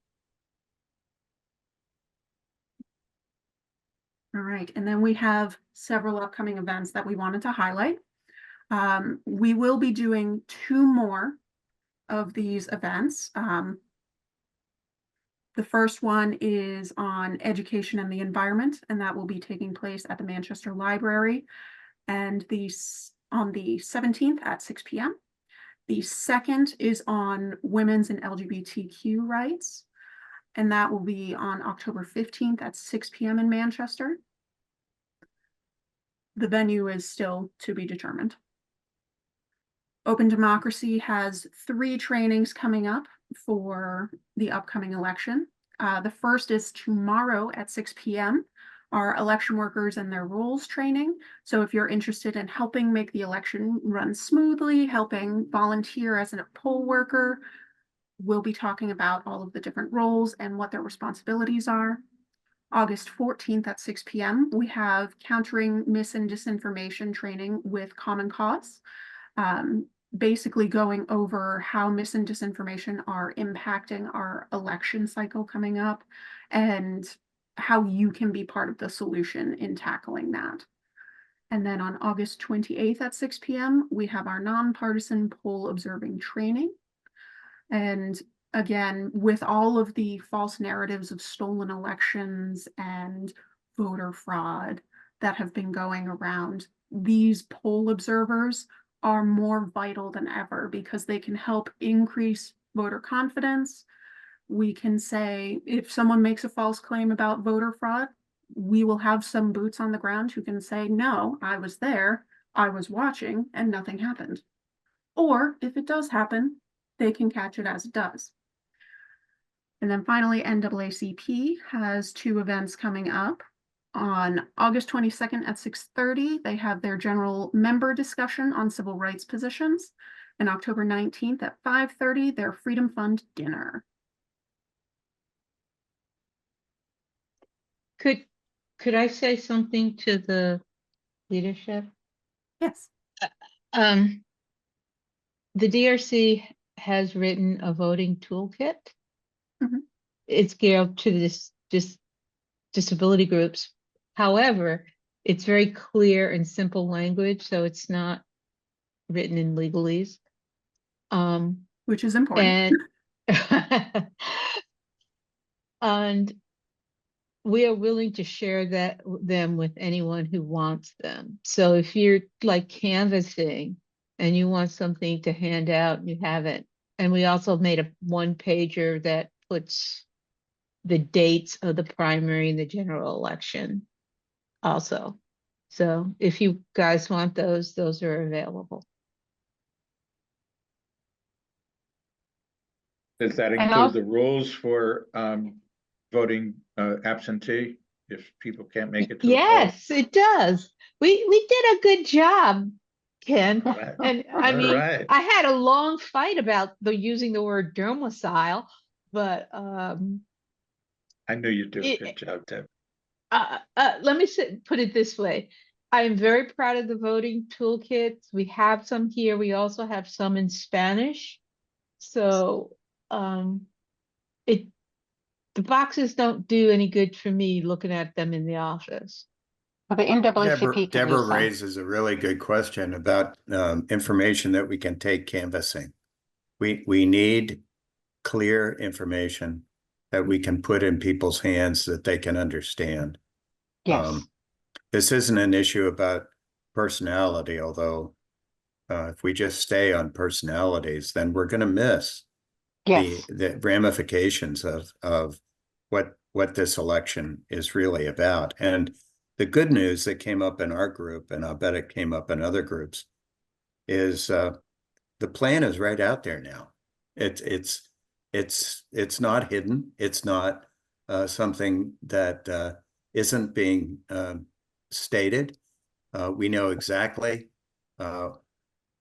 All right, and then we have several upcoming events that we wanted to highlight. We will be doing 2 more of these events. The first one is on education and the environment, and that will be taking place at the Manchester Library, and on the 17th at 6 p.m. The second is on women's and LGBTQ rights, and that will be on October 15th at 6 p.m. in Manchester. The venue is still to be determined. Open Democracy has 3 trainings coming up for the upcoming election. The first is tomorrow at 6 p.m., our election workers and their roles training. So if you're interested in helping make the election run smoothly, helping volunteer as a poll worker, we'll be talking about all of the different roles and what their responsibilities are. August 14th at 6 p.m., we have countering mis and disinformation training with Common Cause. Basically going over how mis and disinformation are impacting our election cycle coming up and how you can be part of the solution in tackling that. And then on August 28th at 6 p.m., we have our nonpartisan poll observing training. And again, with all of the false narratives of stolen elections and voter fraud that have been going around, these poll observers are more vital than ever because they can help increase voter confidence. We can say if someone makes a false claim about voter fraud, we will have some boots on the ground who can say, no, I was there, I was watching, and nothing happened. Or if it does happen, they can catch it as it does. And then finally, NAACP has 2 events coming up. On August 22nd at 6:30, they have their general member discussion on civil rights positions. And October 19th at 5:30, their Freedom Fund dinner. Could I say something to the leadership? Yes. The DRC has written a voting toolkit. Mhm. It's geared to this disability groups. However, it's very clear and simple language, so it's not written in legalese. Which is important. And and we are willing to share them with anyone who wants them. So if you're like canvassing and you want something to hand out, you have it. And we also made a 1-pager that puts the dates of the primary and the general election also. So if you guys want those are available. Does that And include also- the rules for voting absentee if people can't make it to the poll? Yes, it does. We did a good job, Ken. Right. And I All mean, right. I had a long fight about using the word domicile, but I knew you'd do a it- good job, Deb. let me put it this way. I am very proud of the voting toolkits. We have some here. We also have some in Spanish. So the boxes don't do any good for me looking at them in the office. Well, the NAACP could Deborah use some. raises a really good question about information that we can take canvassing. We need clear information that we can put in people's hands that they can understand. Yes. This isn't an issue about personality, although if we just stay on personalities, then we're going to miss Yes. the ramifications of what this election is really about. And the good news that came up in our group, and I'll bet it came up in other groups, is the plan is right out there now. It's not hidden. It's not something that isn't being stated. We know exactly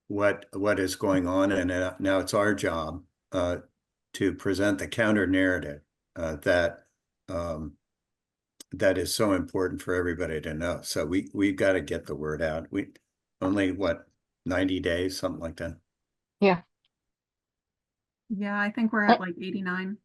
what is going on, and now it's our job to present the counter narrative that is so important for everybody to know. So we've got to get the word out. We only 90 days, something like that. Yeah. Yeah, I think we're at like 89.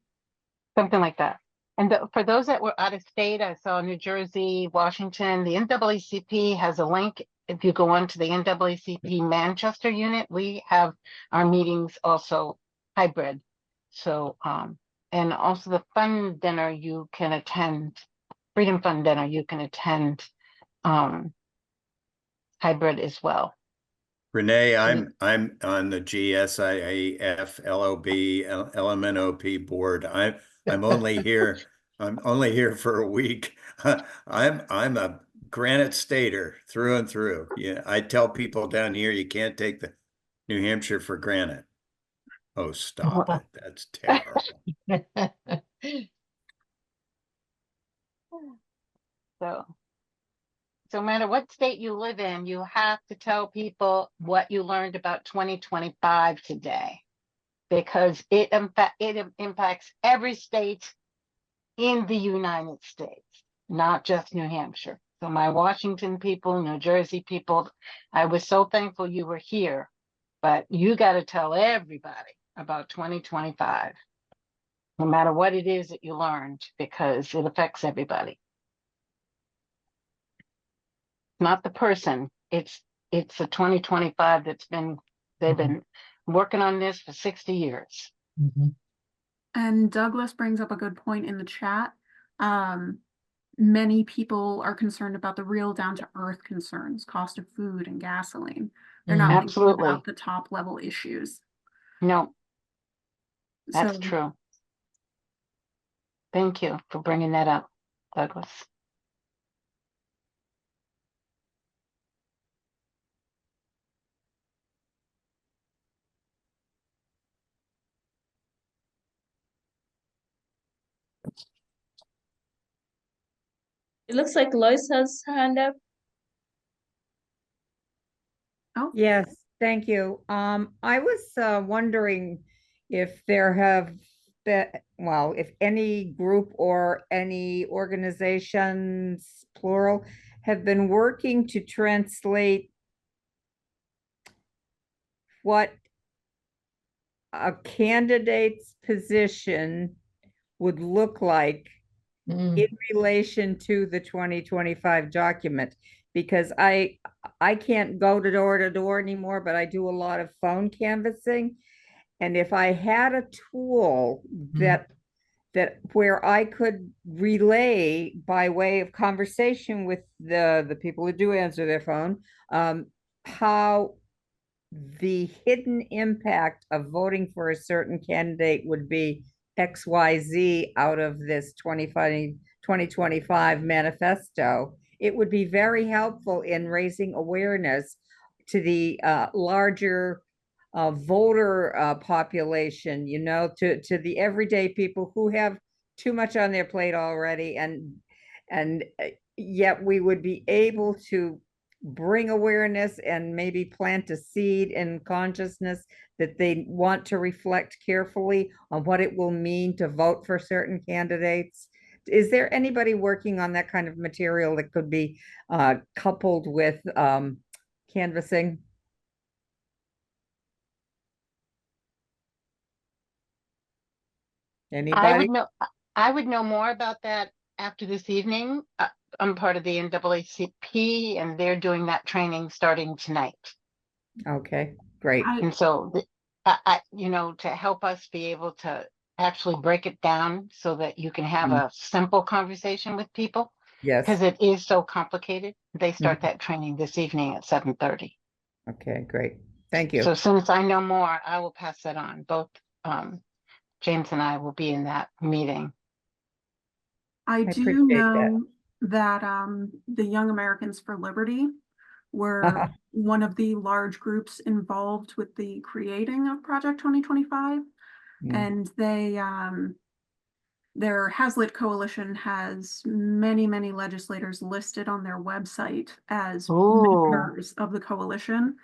Something like that. And for those that were out of state, I saw New Jersey, Washington, the NAACP has a link. If you go on to the NAACP Manchester unit, we have our meetings also hybrid. So And also the fun dinner you can attend, Freedom Fun dinner, you can attend hybrid as well. Renee, I'm on the GSIAF LOB LMNOP board. I'm only here for a week. I'm a Granite Stater through and through. Yeah, I tell people down here you can't take the New Hampshire for granted. Oh, stop it. That's terrible. So no matter what state you live in, you have to tell people what you learned about 2025 today, because it impacts every state in the United States, not just New Hampshire. So my Washington people, New Jersey people, I was so thankful you were here, but you got to tell everybody about 2025, no matter what it is that you learned, because it affects everybody. Not the person, it's the 2025 that's been, they've been working on this for 60 years. And Douglas brings up a good point in the chat. Many people are concerned about the real down to earth concerns, cost of food and gasoline. They're not thinking Absolutely. about the top level issues. No, that's So, true. Thank you for bringing that up, Douglas. It looks like Lois has her hand up. Oh, Yes, thank you. I was wondering if there have been, well, if any group or any organizations, plural, have been working to translate what a candidate's position would look like in relation to the 2025 document, because I can't go to door anymore, but I do a lot of phone canvassing. And if I had a tool that where I could relay by way of conversation with the people who do answer their phone, how the hidden impact of voting for a certain candidate would be XYZ out of this 2025 manifesto, it would be very helpful in raising awareness to the larger voter population, you know, to the everyday people who have too much on their plate already, and yet we would be able to bring awareness and maybe plant a seed in consciousness that they want to reflect carefully on what it will mean to vote for certain candidates. Is there anybody working on that kind of material that could be coupled with canvassing? Anybody? I would know more about that after this evening. I'm part of the NAACP, and they're doing that training starting tonight. Okay, great. And so, you know, to help us be able to actually break it down so that you can have a simple conversation with people. Yes. Because it is so complicated. They start that training this evening at 7:30. Okay, great. Thank you. So as soon as I know more, I will pass that on. Both James and I will be in that meeting. I do know that the Young Americans for Liberty were one of the large groups involved with the creating of Project 2025. And they their Hazlitt Coalition has many legislators listed on their website as members of the coalition.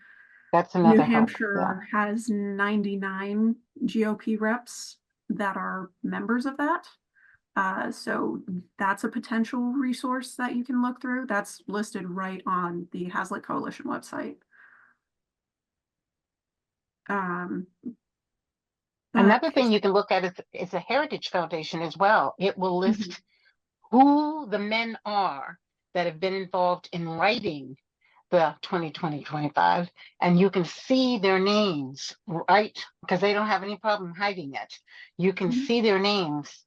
That's another New help, Hampshire has 99 GOP reps that are members of that. So that's a potential resource that you can look through. That's listed right on the Hazlitt Coalition website. Another thing you can look at is a Heritage Foundation as well. It will list who the men are that have been involved in writing the 2020-25, and you can see their names, right? Because they don't have any problem hiding it. You can Mhm. see their names,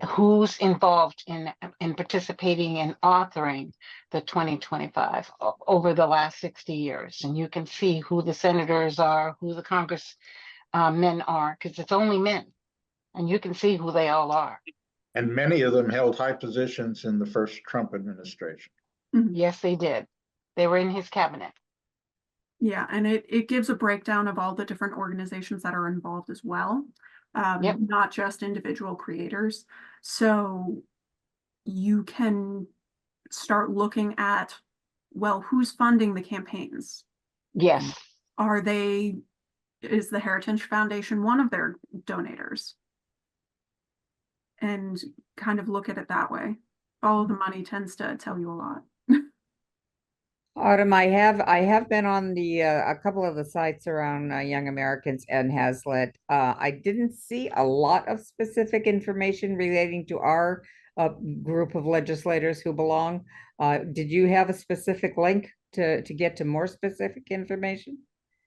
who's involved in participating and authoring the 2025 over the last 60 years. And you can see who the senators are, who the Congress men are, because it's only men, and you can see who they all are. And many of them held high positions in the first Trump administration. Mhm. Yes, they did. They were in his cabinet. Yeah, and it gives a breakdown of all the different organizations that are involved as well. Yep. Not just individual creators. So you can start looking at, well, who's funding the campaigns? Yes. Is the Heritage Foundation one of their donators? And kind of look at it that way. Follow the money tends to tell you a lot. Autumn, I have been on the a couple of the sites around Young Americans and Hazlitt. I didn't see a lot of specific information relating to our group of legislators who belong. Did you have a specific link to get to more specific information?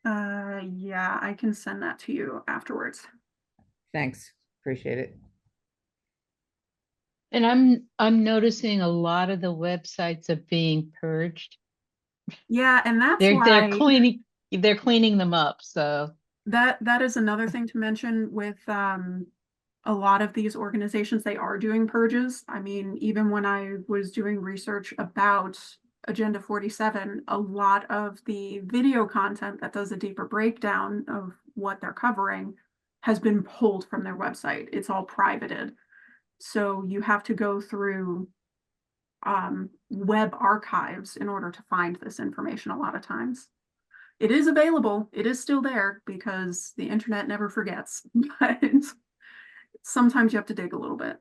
Yeah, I can send that to you afterwards. Thanks, appreciate it. And I'm noticing a lot of the websites are being purged. Yeah, and that's They're why they're cleaning them up. So that is another thing to mention with a lot of these organizations. They are doing purges. I mean, even when I was doing research about Agenda 47, a lot of the video content that does a deeper breakdown of what they're covering has been pulled from their website. It's all privated. So you have to go through web archives in order to find this information a lot of times. It is available. It is still there because the internet never forgets, but sometimes you have to dig a little bit.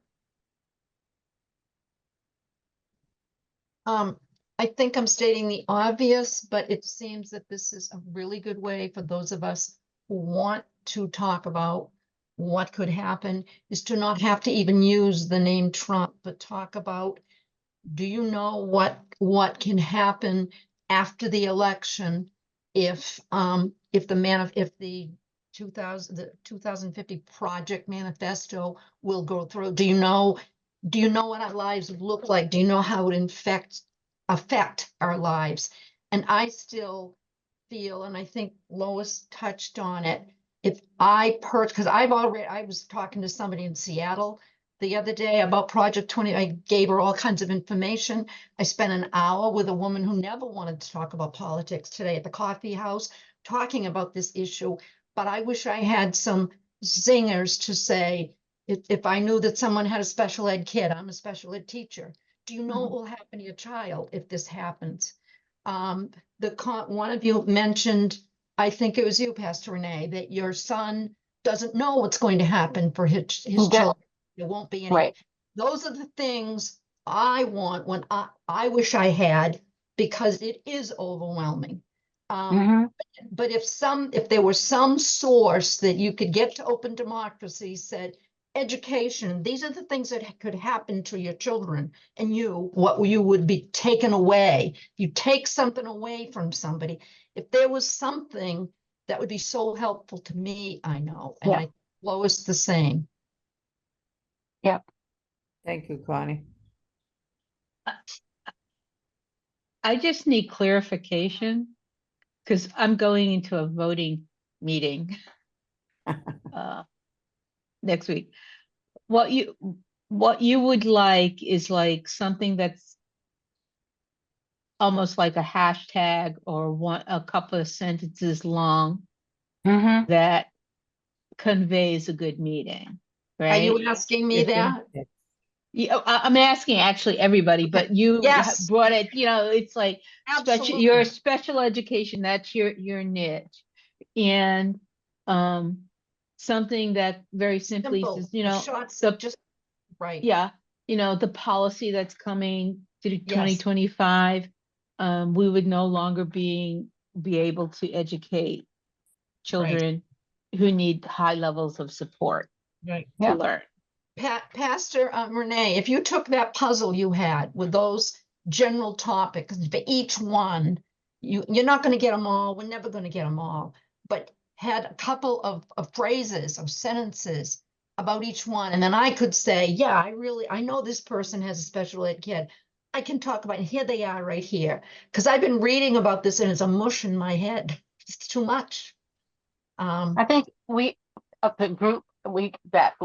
I think I'm stating the obvious, but it seems that this is a really good way for those of us who want to talk about what could happen, is to not have to even use the name Trump, but talk about, do you know what can happen after the election if the 2050 project manifesto will go through? Do you know what our lives look like? Do you know how it affect our lives? And I still feel, and I think Lois touched on it, if because I was talking to somebody in Seattle the other day about Project 20. I gave her all kinds of information. I spent an hour with a woman who never wanted to talk about politics today at the coffee house, talking about this issue. But I wish I had some zingers to say, if I knew that someone had a special ed kid, I'm a special ed teacher. Do you know what will happen to your child if this happens? One of you mentioned, I think it was you, Pastor Renee, that your son doesn't know what's going to happen for his children. There won't be any. Right. Those are the things I want when I wish I had, because it is overwhelming. But if there was some source that you could get to open democracy, said education, these are the things that could happen to your children, and what you would be taken away. You take something away from somebody. If there was something that would be so helpful to me, I know, and I Lois the same. Yep. Thank you, Connie. I just need clarification because I'm going into a voting meeting next week. What you would like is like something that's almost like a hashtag or a couple of sentences long that conveys a good meeting, right? Are you asking me that? Yeah, I'm asking actually everybody, but you Yes. brought it, it's like Absolutely. your special education, that's your niche. And something that very simply Simple, says, shots, just right. yeah, the policy that's coming to 2025, we would no longer be able to educate children who need high levels of support to learn. Pastor Renee, if you took that puzzle you had with those general topics, for each one, you're not going to get them all. We're never going to get them all, but had a couple of phrases or sentences about each one. And then I could say, yeah, I know this person has a special ed kid. I can talk about, and here they are right here. Because I've been reading about this and it's a mush in my head. It's too much. I think we're a group that's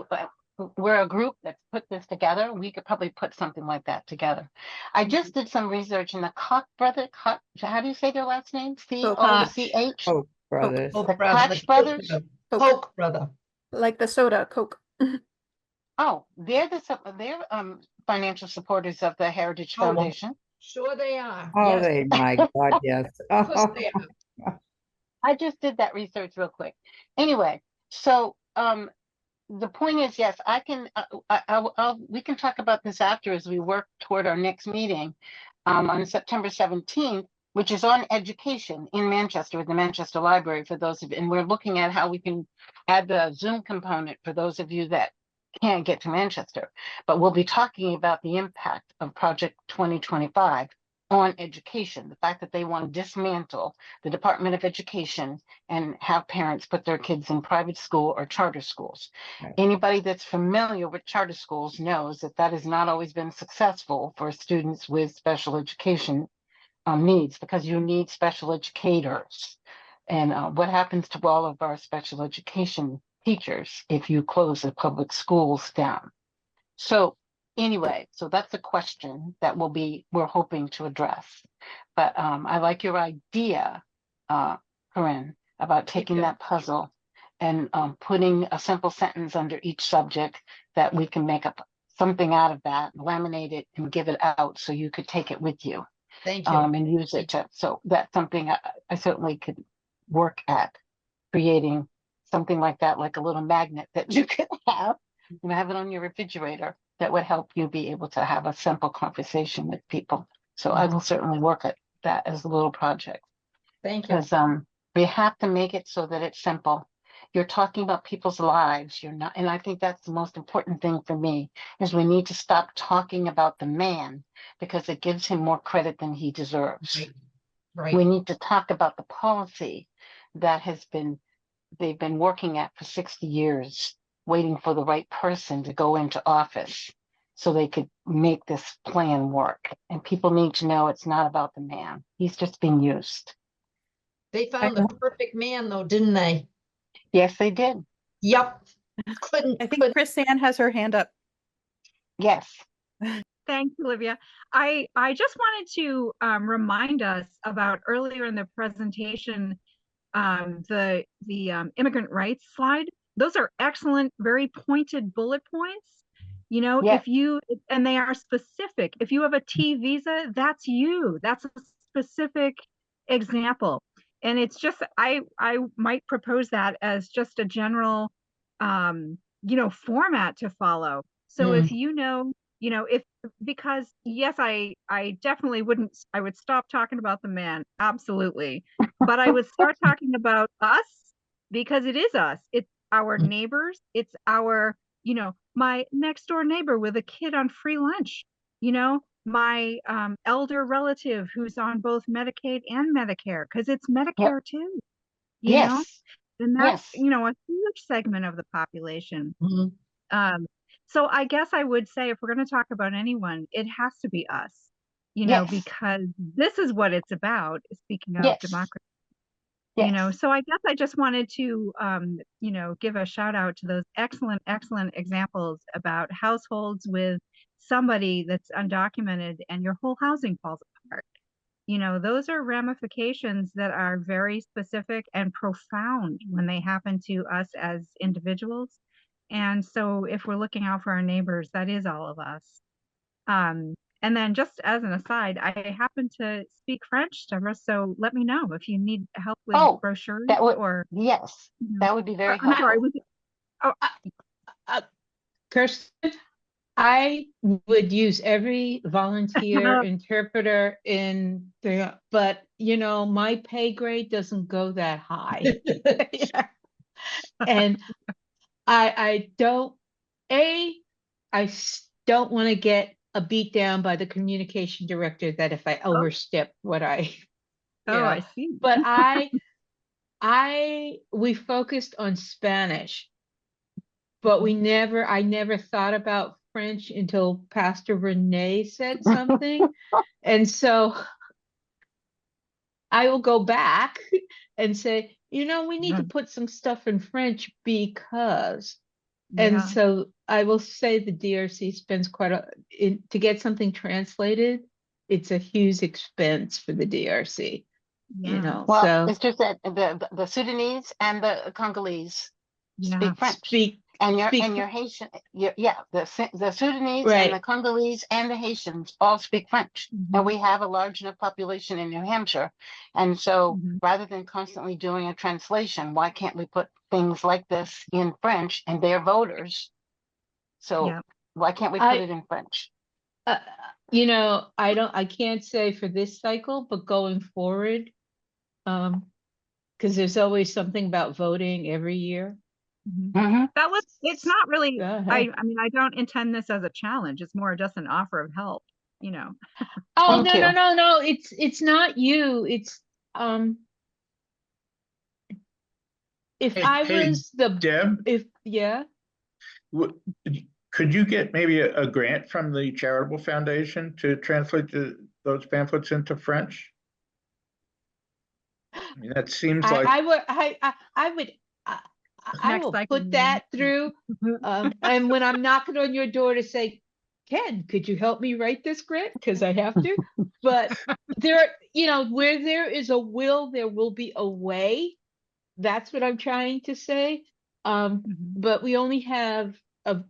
put this together. We could probably put something like that together. I just did some research in the Koch brothers. How do you say their last name? C-O-C-H? Oh, brothers. The Koch brothers? Koch brother. Like the soda, Coke. Oh, they're financial supporters of the Heritage Foundation. Sure they are. Oh, Yes. my God, yes. Of course they are. I just did that research real quick. Anyway, so the point is, yes, I can. We can talk about this after as we work toward our next meeting on September 17th, which is on education in Manchester with the Manchester Library for those of you. And we're looking at how we can add the Zoom component for those of you that can't get to Manchester. But we'll be talking about the impact of Project 2025 on education, the fact that they want to dismantle the Department of Education and have parents put their kids in private school or charter schools. Right. Anybody that's familiar with charter schools knows that that has not always been successful for students with special education needs, because you need special educators. And what happens to all of our special education teachers if you close the public schools down? So anyway, so that's a question that we're hoping to address. But I like your idea, Corinne, about taking that puzzle and putting a simple sentence under each subject that we can make up something out of that, laminate it and give it out so you could take it with you. Thank you. And use it to, so that's something I certainly could work at, creating something like that, like a little magnet that you could have it on your refrigerator that would help you be able to have a simple conversation with people. So I will certainly work at that as a little project. Thank you. Because we have to make it so that it's simple. You're talking about people's lives. You're not, and I think that's the most important thing for me, is we need to stop talking about the man because it gives him more credit than he deserves. Right. We need to talk about the policy that they've been working at for 60 years, waiting for the right person to go into office so they could make this plan work. And people need to know it's not about the man. He's just being used. They found the perfect man though, didn't they? Yes, they did. Yep. I think Chris Ann has her hand up. Yes. Thanks, Olivia. I just wanted to remind us about earlier in the presentation, the immigrant rights slide. Those are excellent, very pointed bullet points. You know, yes. And they are specific. If you have a T visa, that's you. That's a specific example. And it's just, I might propose that as just a general, format to follow. So if because yes, I definitely I would stop talking about the man, absolutely. But I would start talking about us, because it is us. It's our neighbors. It's our, my next door neighbor with a kid on free lunch, my elder relative who's on both Medicaid and Medicare, because it's Medicare too, you know? And that's, a huge segment of the population. So I guess I would say, if we're going to talk about anyone, it has to be us, because this is what it's about, speaking of democracy. So I guess I just wanted to, give a shout out to those excellent examples about households with somebody that's undocumented and your whole housing falls apart. Those are ramifications that are very specific and profound when they happen to us as individuals. And so if we're looking out for our neighbors, that is all of us. And then just as an aside, I happen to speak French, Deborah, so let me know if you need help with brochures that would, or. Yes, that would be very helpful. Sorry, Kirsten, I would use every volunteer interpreter but my pay grade doesn't go that high. And I don't want to get a beat down by the communication director that if I overstep what I Oh, I Yeah. see. But we focused on Spanish, but I never thought about French until Pastor Renee said something. And so I will go back and say, we need to put some stuff in French because, and Yeah. so I will say the DRC spends to get something translated, it's a huge expense for the DRC, Yeah. Well, so. it's just that the Sudanese and the Congolese Yeah. speak French. Speak And your speak and your Haitian, the Sudanese Right. and the Congolese and the Haitians all speak French, and we have a large enough population in New Hampshire, and so Mhm. rather than constantly doing a translation, why can't we put things like this in French and their voters? So Yeah. why can't we put I- it in French? I can't say for this cycle, but going forward, because there's always something about voting every year. Mhm. It's not really, Go ahead. I mean, I don't intend this as a challenge. It's more just an offer of help, Oh, Thank you. no, it's not you, it's, if I Hey, was Deb, yeah, w- could you get maybe a grant from the Charitable Foundation to translate those pamphlets into French? I mean, that seems like, I would, I would, I Next will cycle put meeting. that through, and when I'm knocking on your door to say, Ken, could you help me write this grant? Because I have to. But where there is a will, there will be a way. That's what I'm trying to say. But we only have a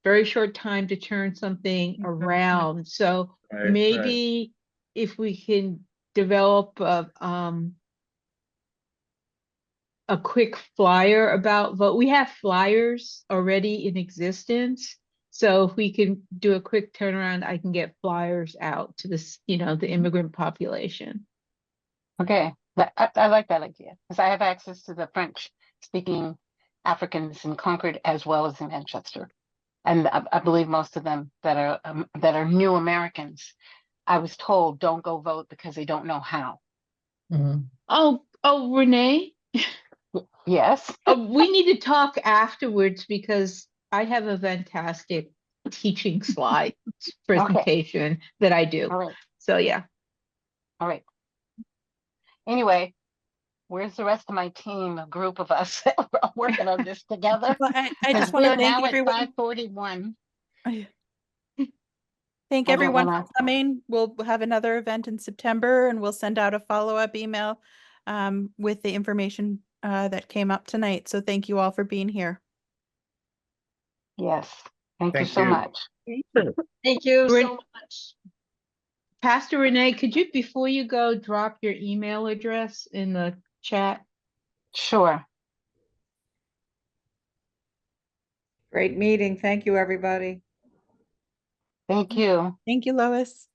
very short time to turn something around. So right. maybe if we can develop a quick flyer about vote. We have flyers already in existence. So if we can do a quick turnaround, I can get flyers out to this, the immigrant population. Okay, I like that idea because I have access to the French-speaking Africans in Concord as well as in Manchester, and I believe most of them that are new Americans. I was told don't go vote because they don't know how. Oh, Renee, Yes. we need to talk afterwards because I have a fantastic teaching slide presentation that I do. All right. So yeah. All right. Anyway, where's the rest of my team, a group of us that are all working on this together? Well, I just Because want we to are thank now at everyone. 5:41. Thank I don't everyone wanna- for coming. We'll have another event in September and we'll send out a follow-up email with the information that came up tonight. So thank you all for being here. Yes. Thank you Thank so you. much. Thank you Ren- so much. Pastor Renee, could you, before you go, drop your email address in the chat? Sure. Great meeting. Thank you, everybody. Thank you. Thank you, Lois.